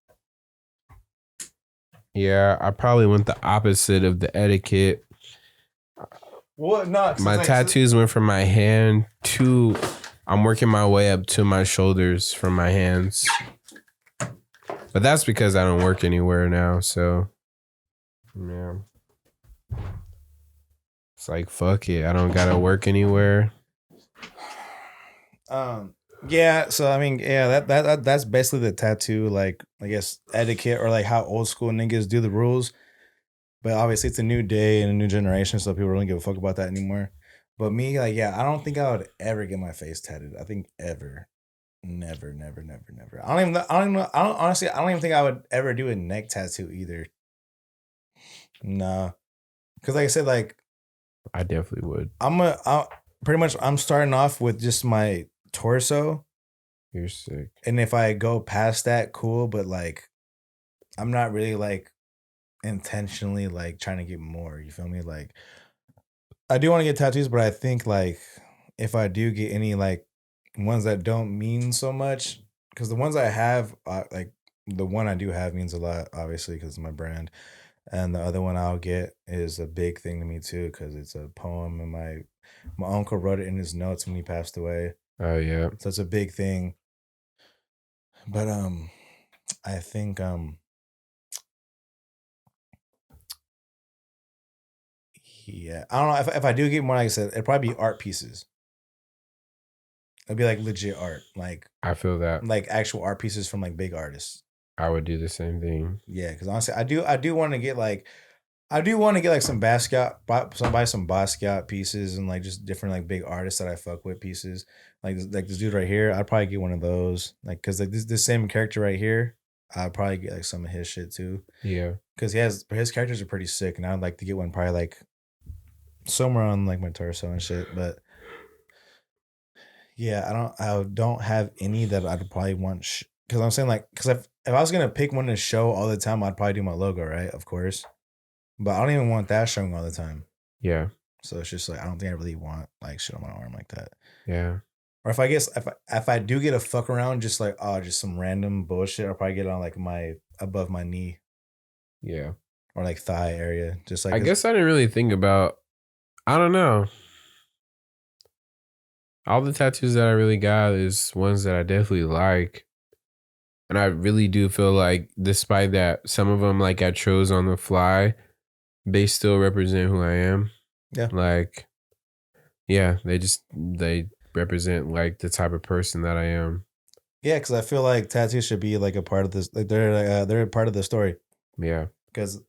Yeah, I probably went the opposite of the etiquette. What? No, my tattoos went from my hand to. I'm working my way up to my shoulders from my hands. But that's because I don't work anywhere now, so yeah. It's like fuck it. I don't gotta work anywhere. Yeah, so I mean, yeah, that's basically the tattoo, like, I guess, etiquette, or like how old school niggas do the rules. But obviously it's a new day and a new generation, so people don't give a fuck about that anymore. But me, like, yeah, I don't think I would ever get my face tatted. I think ever. Never. Honestly, I don't even think I would ever do a neck tattoo either. Nah. Cause like I said, like, I definitely would. I'm starting off with just my torso. You're sick. And if I go past that, cool, but like, I'm not really like intentionally like trying to get more. You feel me? Like, I do want to get tattoos, but I think like if I do get any like ones that don't mean so much, because the ones I have, like the one I do have means a lot, obviously, because it's my brand. And the other one I'll get is a big thing to me too, because it's a poem, and my uncle wrote it in his notes when he passed away. Oh yeah. So it's a big thing. But I think yeah, I don't know if I do get more, like I said, it'd probably be art pieces. It'd be like legit art, like I feel that. like actual art pieces from like big artists. I would do the same thing. Yeah, because honestly, I do want to get like some Basquiat, buy some Basquiat pieces, and like just different like big artists that I fuck with pieces. Like this dude right here, I'd probably get one of those. Like, cause like this same character right here, I'd probably get like some of his shit too. Yeah, cause his characters are pretty sick, and I'd like to get one probably like somewhere on like my torso and shit. But Yeah, I don't have any that I'd probably want. Because I'm saying like, because if I was gonna pick one to show all the time, I'd probably do my logo, right? Of course, but I don't even want that showing all the time. Yeah. So it's just like I don't think I really want like shit on my arm like that. Yeah. Or if I do get a fuck around, just like just some random bullshit, I'll probably get it on like my above my knee Yeah. or like thigh area. Just like I guess I didn't really think about, I don't know. All the tattoos that I really got is ones that I definitely like. And I really do feel like, despite that, some of them like I chose on the fly, they still represent who I am. Yeah. Like, yeah, they represent like the type of person that I am. Yeah, because I feel like tattoos should be like a part of this. Like they're a part of the story. Yeah. Because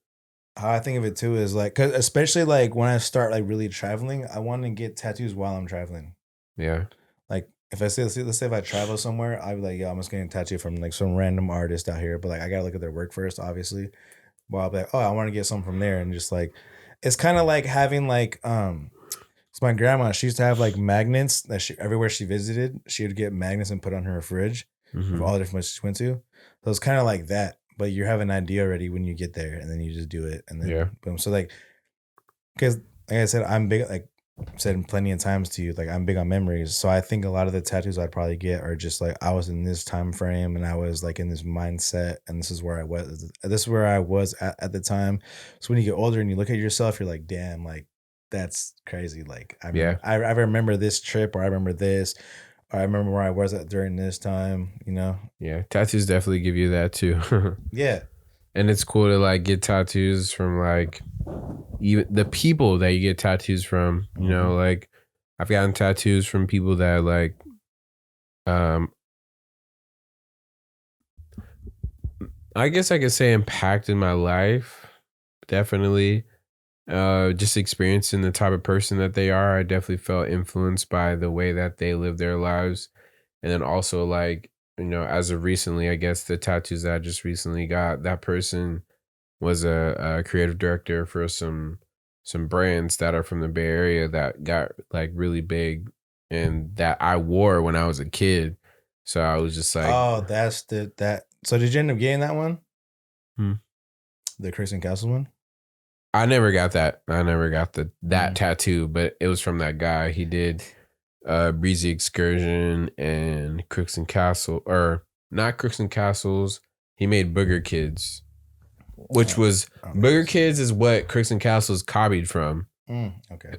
how I think of it too is like, cause especially like when I start like really traveling, I want to get tattoos while I'm traveling. Yeah. Like if I say, let's say if I travel somewhere, I'd be like, yo, I'm just getting a tattoo from like some random artist out here. But like, I gotta look at their work first, obviously. Well, I'll be like, oh, I want to get some from there, and just like, it's kind of like having like, it's my grandma. She used to have like magnets that she everywhere she visited, she would get magnets and put on her fridge of all the different places she went to. So it's kind of like that, but you have an idea already when you get there, and then you just do it, and then boom. So like, because like I said, I'm big. Like I've said plenty of times to you, like I'm big on memories. So I think a lot of the tattoos I'd probably get are just like I was in this time frame and I was like in this mindset, and this is where I was. This is where I was at the time. So when you get older and you look at yourself, you're like, damn, like that's crazy. Like I remember this trip, or I remember this, or I remember where I was at during this time. You know? Yeah. Tattoos definitely give you that too. Yeah. And it's cool to like get tattoos from like even the people that you get tattoos from, you know, like I've gotten tattoos from people that like I guess I could say impacted my life. Definitely. Just experiencing the type of person that they are. I definitely felt influenced by the way that they live their lives. And then also like, you know, as of recently, I guess the tattoos that I just recently got, that person was a creative director for some brands that are from the Bay Area that got like really big and that I wore when I was a kid. So I was just like, oh, that's that. So did you end up getting that one? The Kristen Castle one? I never got that. I never got that tattoo, but it was from that guy. He did Breezy Excursion and Crooks and Castle, or not Crooks and Castles. He made Booger Kids, which was Booger Kids is what Crooks and Castles copied from. Okay.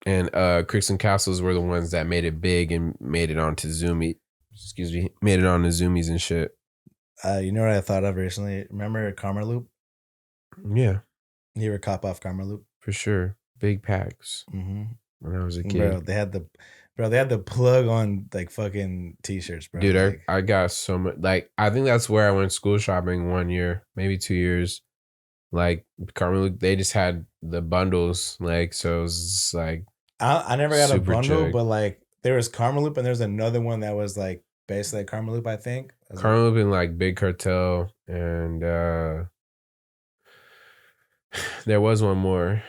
And Crooks and Castles were the ones that made it big and made it onto Zoomies. Excuse me, made it on the Zoomies and shit. You know what I thought of recently? Remember Karma Loop? Yeah. You ever cop off Karma Loop? For sure. Big packs. When I was a kid. Bro, they had the plug on like fucking t-shirts, bro. Dude, like, I got so much. Like, I think that's where I went school shopping 1 year, maybe 2 years. Like, Karma Loop, they just had the bundles. Like, so it was just like. I never got a bundle, chick. but like there was Karma Loop and there's another one that was like basically like Karma Loop, I think. Karma Loop and like Big Cartel, and there was one more.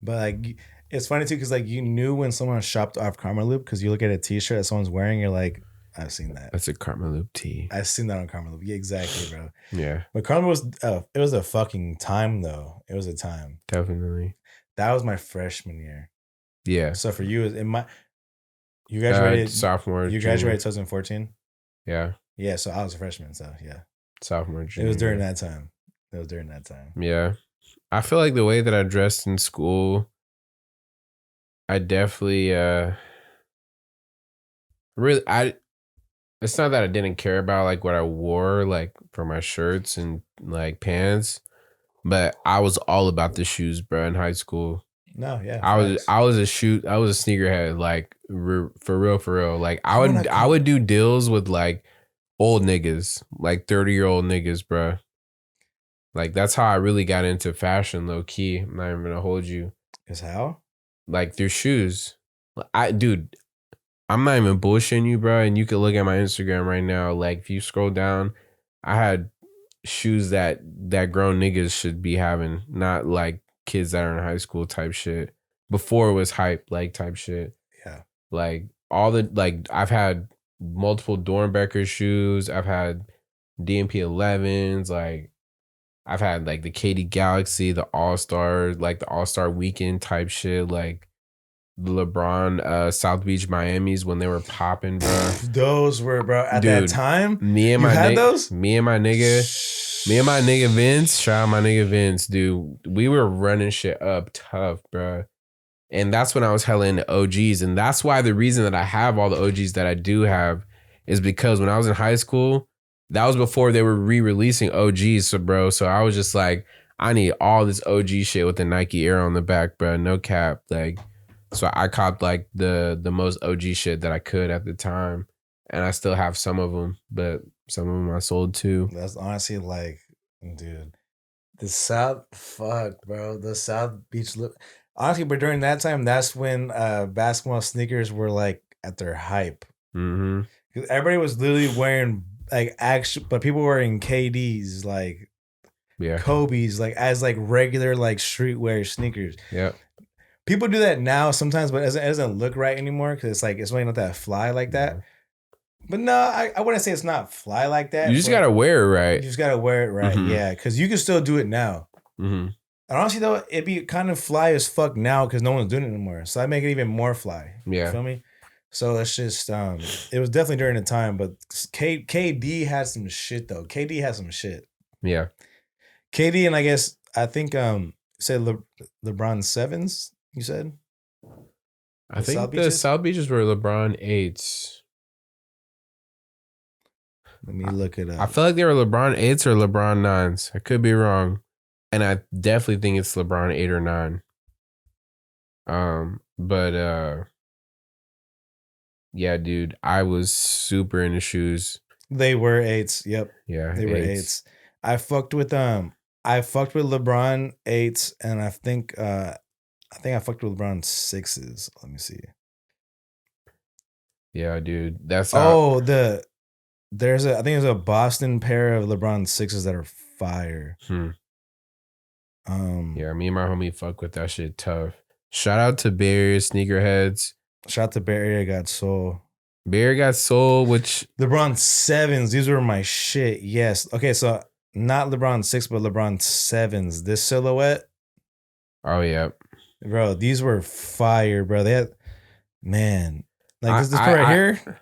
But like it's funny too because like you knew when someone shopped off Karma Loop because you look at a t-shirt that someone's wearing, you're like, I've seen that. That's a Karma Loop tee. I've seen that on Karma Loop. Yeah, exactly, bro. Yeah. But Karma was it was a fucking time though. It was a time. Definitely. That was my freshman year. Yeah. So for you, you graduated sophomore. You graduated 2014. Yeah. Yeah. So I was a freshman. So yeah. Sophomore. Junior. It was during that time. Yeah. I feel like the way that I dressed in school, I definitely it's not that I didn't care about like what I wore like for my shirts and like pants, but I was all about the shoes, bro, in high school. No, yeah. I was a sneakerhead, like for real. Like I would do deals with like old niggas, like 30-year-old niggas, bro. Like that's how I really got into fashion, low key. I'm not even gonna hold you. Is how? Like through shoes. Dude, I'm not even bullshitting you, bro. And you can look at my Instagram right now. Like if you scroll down, I had shoes that grown niggas should be having, not like kids that are in high school type shit. Before it was hype, like type shit. Yeah. Like all the like I've had multiple Dornbecker shoes. I've had DMP 11s. Like I've had like the KD Galaxy, the All Star, like the All Star Weekend type shit. Like the LeBron South Beach Miami's when they were popping, bro. Those were, bro, at Dude, that time. Me and You my had those? Me and my nigga Vince. Shout out my nigga Vince, dude. We were running shit up tough, bro. And that's when I was hella into OGs. And that's why the reason that I have all the OGs that I do have is because when I was in high school, that was before they were re-releasing OGs. So I was just like, I need all this OG shit with the Nike Air on the back, bro. No cap. Like, so I copped like the most OG shit that I could at the time. And I still have some of them, but some of them I sold too. That's honestly like, dude, the South, fuck, bro. The South Beach look. Honestly, but during that time, that's when basketball sneakers were like at their hype. Mm-hmm. 'Cause everybody was literally wearing like actual, but people were wearing KDs, like Yeah. Kobe's, like as like regular like streetwear sneakers. Yeah. People do that now sometimes, but it doesn't look right anymore because it's like it's really not that fly like that. Yeah. But no, I wouldn't say it's not fly like that. You just but gotta wear it you right. just gotta wear it right, Mhm. yeah, because you can still do it now. Mm-hmm. And honestly though, it'd be kind of fly as fuck now because no one's doing it anymore. So I make it even more fly. Yeah. You feel me? So it's just it was definitely during the time, but KD had some shit though. KD had some shit. Yeah. KD and I think said LeBron 7s, you said? I The think South the Beaches? South Beaches were LeBron 8s. Let me look it up. I feel like they were LeBron 8s or LeBron 9s. I could be wrong. And I definitely think it's LeBron 8 or 9. But yeah, dude, I was super into shoes. They were 8s. Yep. Yeah. They were 8s. I fucked with LeBron 8s and I think I fucked with LeBron 6s. Let me see. Yeah, dude. That's I think there's a Boston pair of LeBron 6s that are fire. Yeah, me and my homie fuck with that shit tough. Shout out to Barry Sneakerheads. Shout out to Barry, I got soul. Barry got soul, which LeBron 7s, these were my shit. Yes. Okay, so not LeBron 6, but LeBron 7s. This silhouette, oh yeah. bro, these were fire, bro. They had, man, like this I- part right I- here.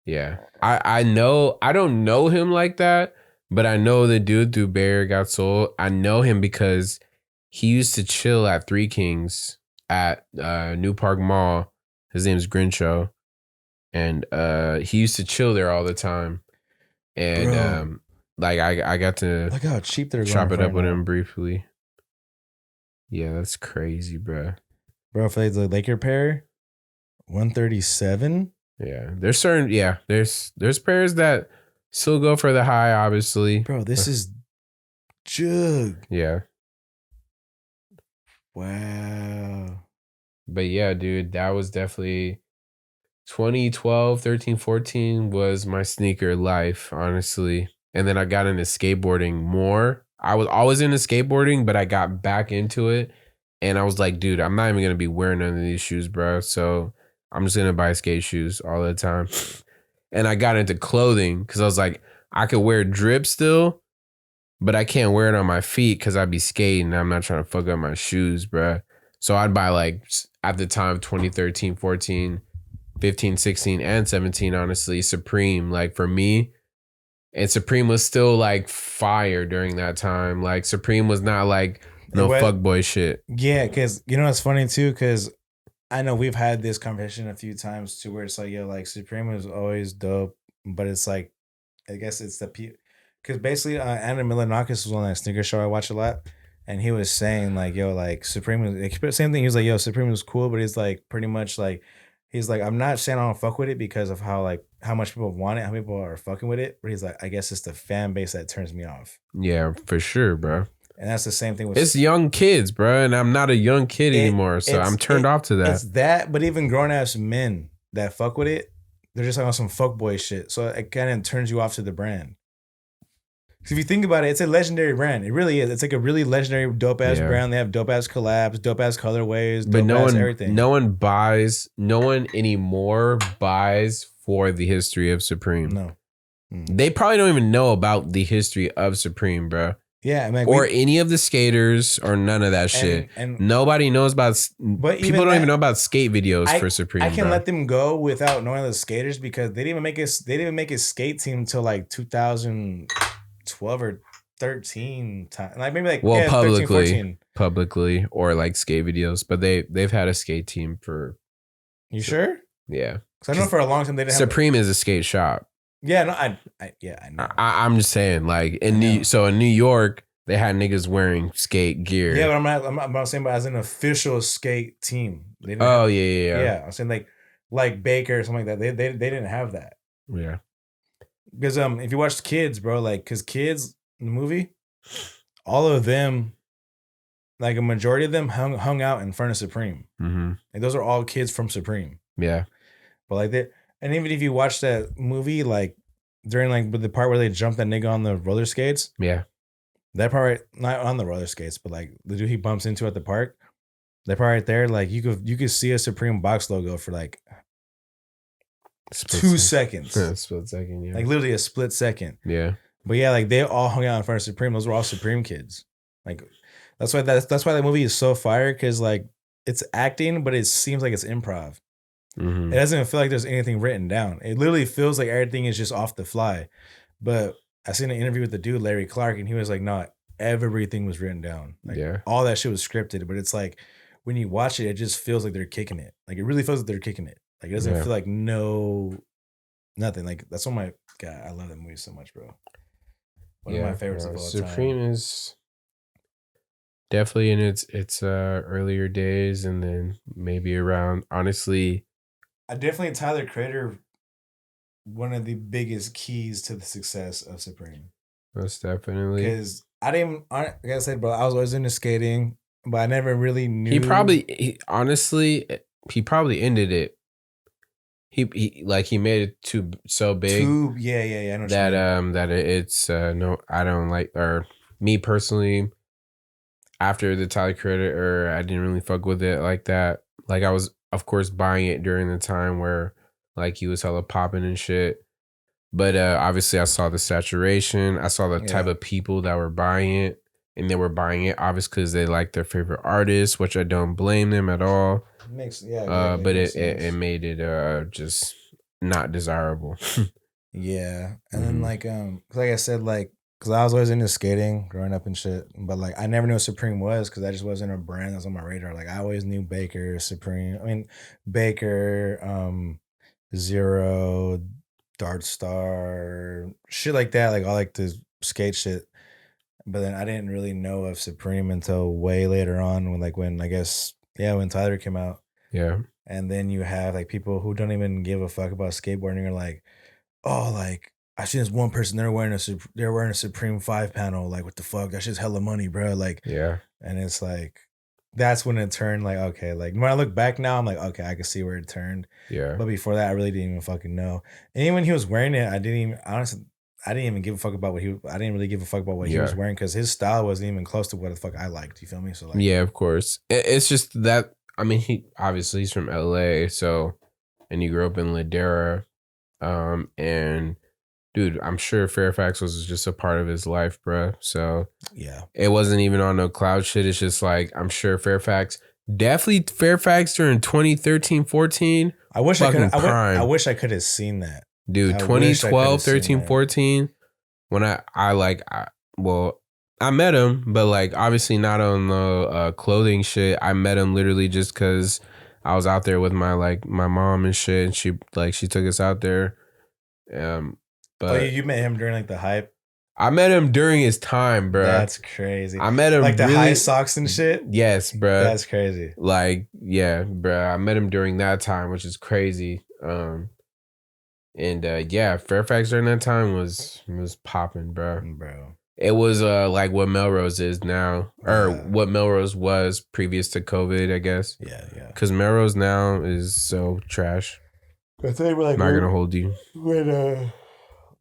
Yeah. I know I don't know him like that, but I know the dude through Barry got soul. I know him because he used to chill at Three Kings at New Park Mall. His name's Grincho. And he used to chill there all the time. And Bro. like I got to Look how cheap they're going chop it for up with right now. him briefly. Yeah, that's crazy, bro. Bro, for the Laker pair, 137. Yeah, there's certain there's pairs that still go for the high, obviously. Bro, this is jug. Yeah, Wow. but yeah, dude, that was definitely 2012, 13, 14 was my sneaker life, honestly. And then I got into skateboarding more. I was always into skateboarding, but I got back into it, and I was like, dude, I'm not even gonna be wearing none of these shoes, bro. So I'm just gonna buy skate shoes all the time. And I got into clothing because I was like, I could wear drip still, but I can't wear it on my feet because I'd be skating and I'm not trying to fuck up my shoes, bruh. So I'd buy like at the time 2013, 14, 15, 16, and 17, honestly, Supreme, like for me. And Supreme was still like fire during that time. Like Supreme was not like no What- fuckboy shit. Yeah, because you know it's funny too, because I know we've had this conversation a few times too, where it's like, yo, like Supreme is always dope, but it's like, I guess it's the because basically Anna Milanakis was on that sneaker show I watch a lot, and he was saying like, yo, like Supreme was same thing. He was like, yo, Supreme was cool, but he's like pretty much like, he's like, I'm not saying I don't fuck with it because of how much people want it, how people are fucking with it, but he's like, I guess it's the fan base that turns me off, Yeah, for sure, bro. and that's the same thing with It's young kids, bro, and I'm not a young kid anymore, so I'm turned off to that. It's that, but even grown ass men that fuck with it, they're just like on some fuck boy shit. So it kind of turns you off to the brand. If you think about it, it's a legendary brand. It really is. It's like a really legendary, dope ass Yeah. brand. They have dope ass collabs, dope ass colorways, But dope no ass one, everything. no one anymore buys for the history of Supreme. No. They probably don't even know about the history of Supreme, bro. Yeah, I mean, Or any of the skaters, or none of that shit. and Nobody knows about. But People don't that- even know about skate videos for Supreme. I can bro. let them go without knowing the skaters because they didn't even make us. They didn't even make a skate team until like 2012 or 13 time. Like maybe like Well, 13, 14. publicly, or like skate videos, but they've had a skate team for. You sure? Yeah, Because I know for a long time they didn't. Supreme is a skate shop. Yeah, no, I know. I'm just saying, like in New York, they had niggas wearing skate gear. Yeah, but I'm not saying, but as an official skate team. They didn't Oh have, yeah. yeah. I'm saying like Baker or something like that. They didn't have that. Yeah. Because if you watch Kids, bro, like because Kids the movie, all of them, like a majority of them hung out in front of Supreme. Mm-hmm. Like those are all kids from Supreme. Yeah. But like they, and even if you watch that movie, like during like the part where they jumped that nigga on the roller skates, Yeah. that part right, not on the roller skates, but like the dude he bumps into at the park, that part right there, like you could see a Supreme box logo for like Split 2 seconds. Split second. Yeah. Like literally a split second. Yeah. But yeah, like they all hung out in front of Supreme. Those were all Supreme kids. Like that's why that movie is so fire, because like it's acting, but it seems like it's improv. Mm-hmm. It doesn't feel like there's anything written down. It literally feels like everything is just off the fly. But I seen an interview with the dude, Larry Clark, and he was like, no, everything was written down. Like, Yeah. all that shit was scripted. But it's like when you watch it, it just feels like they're kicking it. Like it really feels like they're kicking it. Like it doesn't Yeah. feel like nothing. Like that's one of my God, I love that movie so much, bro. One of my favorites of all Supreme time. is definitely in its earlier days, and then maybe around, honestly. I definitely Tyler Creator, one of the biggest keys to the success of Supreme. Most definitely. Because like I said, bro, I was always into skating, but I never really knew. He probably ended it. He made it so big. Yeah. I know That it's no, I don't like, or me personally, after the Tyler Creator era, I didn't really fuck with it like that. Like I was, of course, buying it during the time where like he was hella popping and shit. But obviously I saw the saturation. I saw the type of people that were buying it, and they were buying it obviously because they like their favorite artist, which I don't blame them at all. But it made it just not desirable. Yeah. And then like I said, like, because I was always into skating growing up and shit, but like I never knew what Supreme was because I just wasn't a brand that was on my radar. Like I always knew Baker, Supreme. I mean Baker, Zero, Dart Star, shit like that. Like I like the skate shit. But then I didn't really know of Supreme until way later on when I guess when Tyler came out. Yeah. And then you have like people who don't even give a fuck about skateboarding are like, oh, like I seen this one person they're wearing a Supreme 5 panel. Like what the fuck? That's just hella money, bro. Like Yeah. And it's like that's when it turned like okay. Like when I look back now, I'm like okay, I can see where it turned. Yeah. But before that, I really didn't even fucking know. And even when he was wearing it, I didn't even give a fuck about I didn't really give a fuck about what he was wearing because his style wasn't even close to what the fuck I liked. You feel me? So like, yeah, of course. It's just that, I mean, he's from LA, so, and he grew up in Ladera, and dude, I'm sure Fairfax was just a part of his life, bro. So yeah, it wasn't even on no cloud shit. It's just like, I'm sure Fairfax during 2013, 14. I wish I could have seen that. Dude, 2012, 13, 14, when I met him, but like obviously not on the clothing shit. I met him literally just because I was out there with my mom and shit, and she took us out there. But you met him during like the hype? I met him during his time, bro. That's crazy. I met him like the high socks and shit. Yes, bro. That's crazy. Like, yeah, bro. I met him during that time, which is crazy. Fairfax during that time was popping, bro. It was like what Melrose is now, or what Melrose was previous to COVID, I guess. Yeah. Because Melrose now is so trash. I tell you, like, not gonna hold you.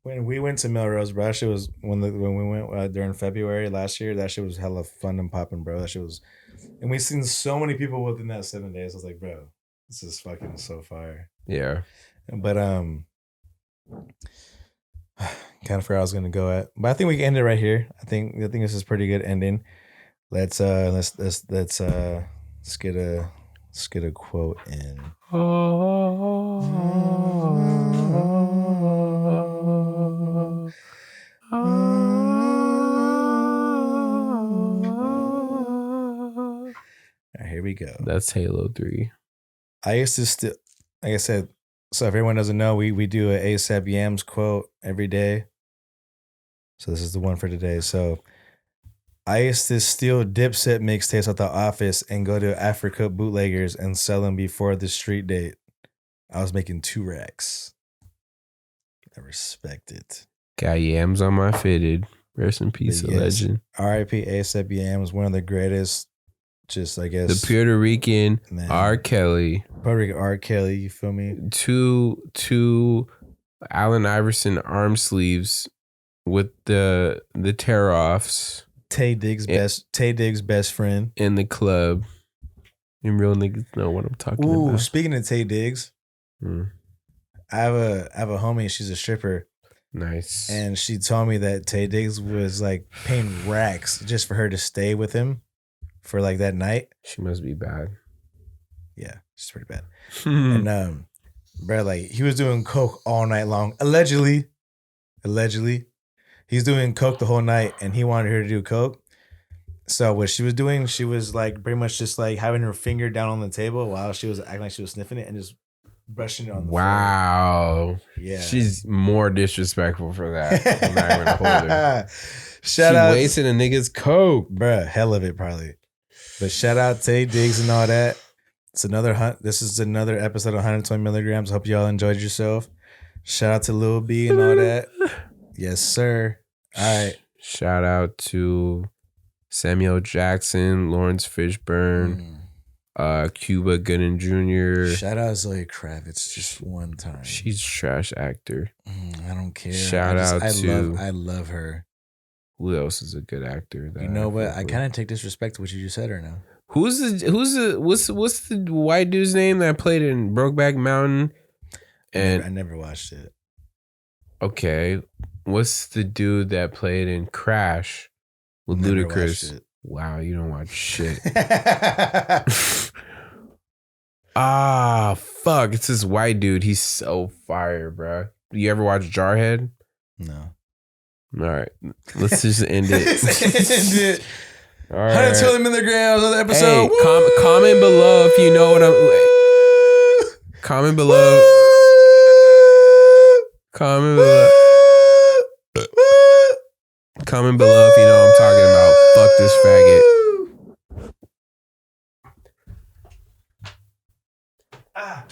When we went to Melrose, bro, that shit was when we went during February last year. That shit was hella fun and popping, bro. That shit was, and we seen so many people within that 7 days. I was like, bro, this is fucking so fire. Yeah. But kind of where I was gonna go at, but I think we can end it right here. I think this is pretty good ending. Let's get a quote in. Right, here we go. That's Halo 3. I used to still, like I said, so if everyone doesn't know, we do a ASAP Yams quote every day. So this is the one for today. So I used to steal Dipset mixtapes at the office and go to Africa bootleggers and sell them before the street date. I was making 2 racks. I respect it. Got yams on my fitted. Rest in peace, But a yes, legend. R.I.P. ASAP Yams, one of the greatest. Just I guess The Puerto Rican man. R. Kelly. Puerto Rican R. Kelly. You feel me? Two Allen Iverson arm sleeves with the tear offs Tay Diggs' best friend. in the club. And real niggas know what I'm talking Ooh, about. speaking of Tay Diggs, Mm, I have a homie. She's a stripper, nice. and she told me that Tay Diggs was like paying racks just for her to stay with him for like that night. She must be bad. Yeah, she's pretty bad. Hmm. And bro, like he was doing coke all night long. Allegedly, he's doing coke the whole night, and he wanted her to do coke. So what she was doing, she was like pretty much just like having her finger down on the table while she was acting like she was sniffing it and just brushing it on the floor. Wow. Yeah. She's more disrespectful for that. I'm not even gonna hold her. Shout she out, wasting a nigga's coke. bruh, hell of it probably. But shout out Tay Diggs and all that. It's another This is another episode of 120 milligrams. Hope y'all enjoyed yourself. Shout out to Lil B and all that. Yes, sir. All right. Shout out to Samuel Jackson, Lawrence Fishburne, Cuba Gooding Jr. Shout out Zoe Kravitz just one time. She's a trash actor. I don't care. Shout out to- I love her. Who else is a good actor? that You know what? fuck I with? kind of take disrespect to what you just said right now. What's the white dude's name that played in Brokeback Mountain? And I never watched it. okay, what's the dude that played in Crash with Never Ludacris? watched Wow, you don't watch shit. it. Ah, fuck! It's this white dude. He's so fire, bro. You ever watch Jarhead? No. All right, let's just end it. All right. 120 milligrams on the episode. Hey, comment below if you know what I'm. Comment below. Comment below. Comment below if you know what I'm talking about. Fuck this faggot. Ah.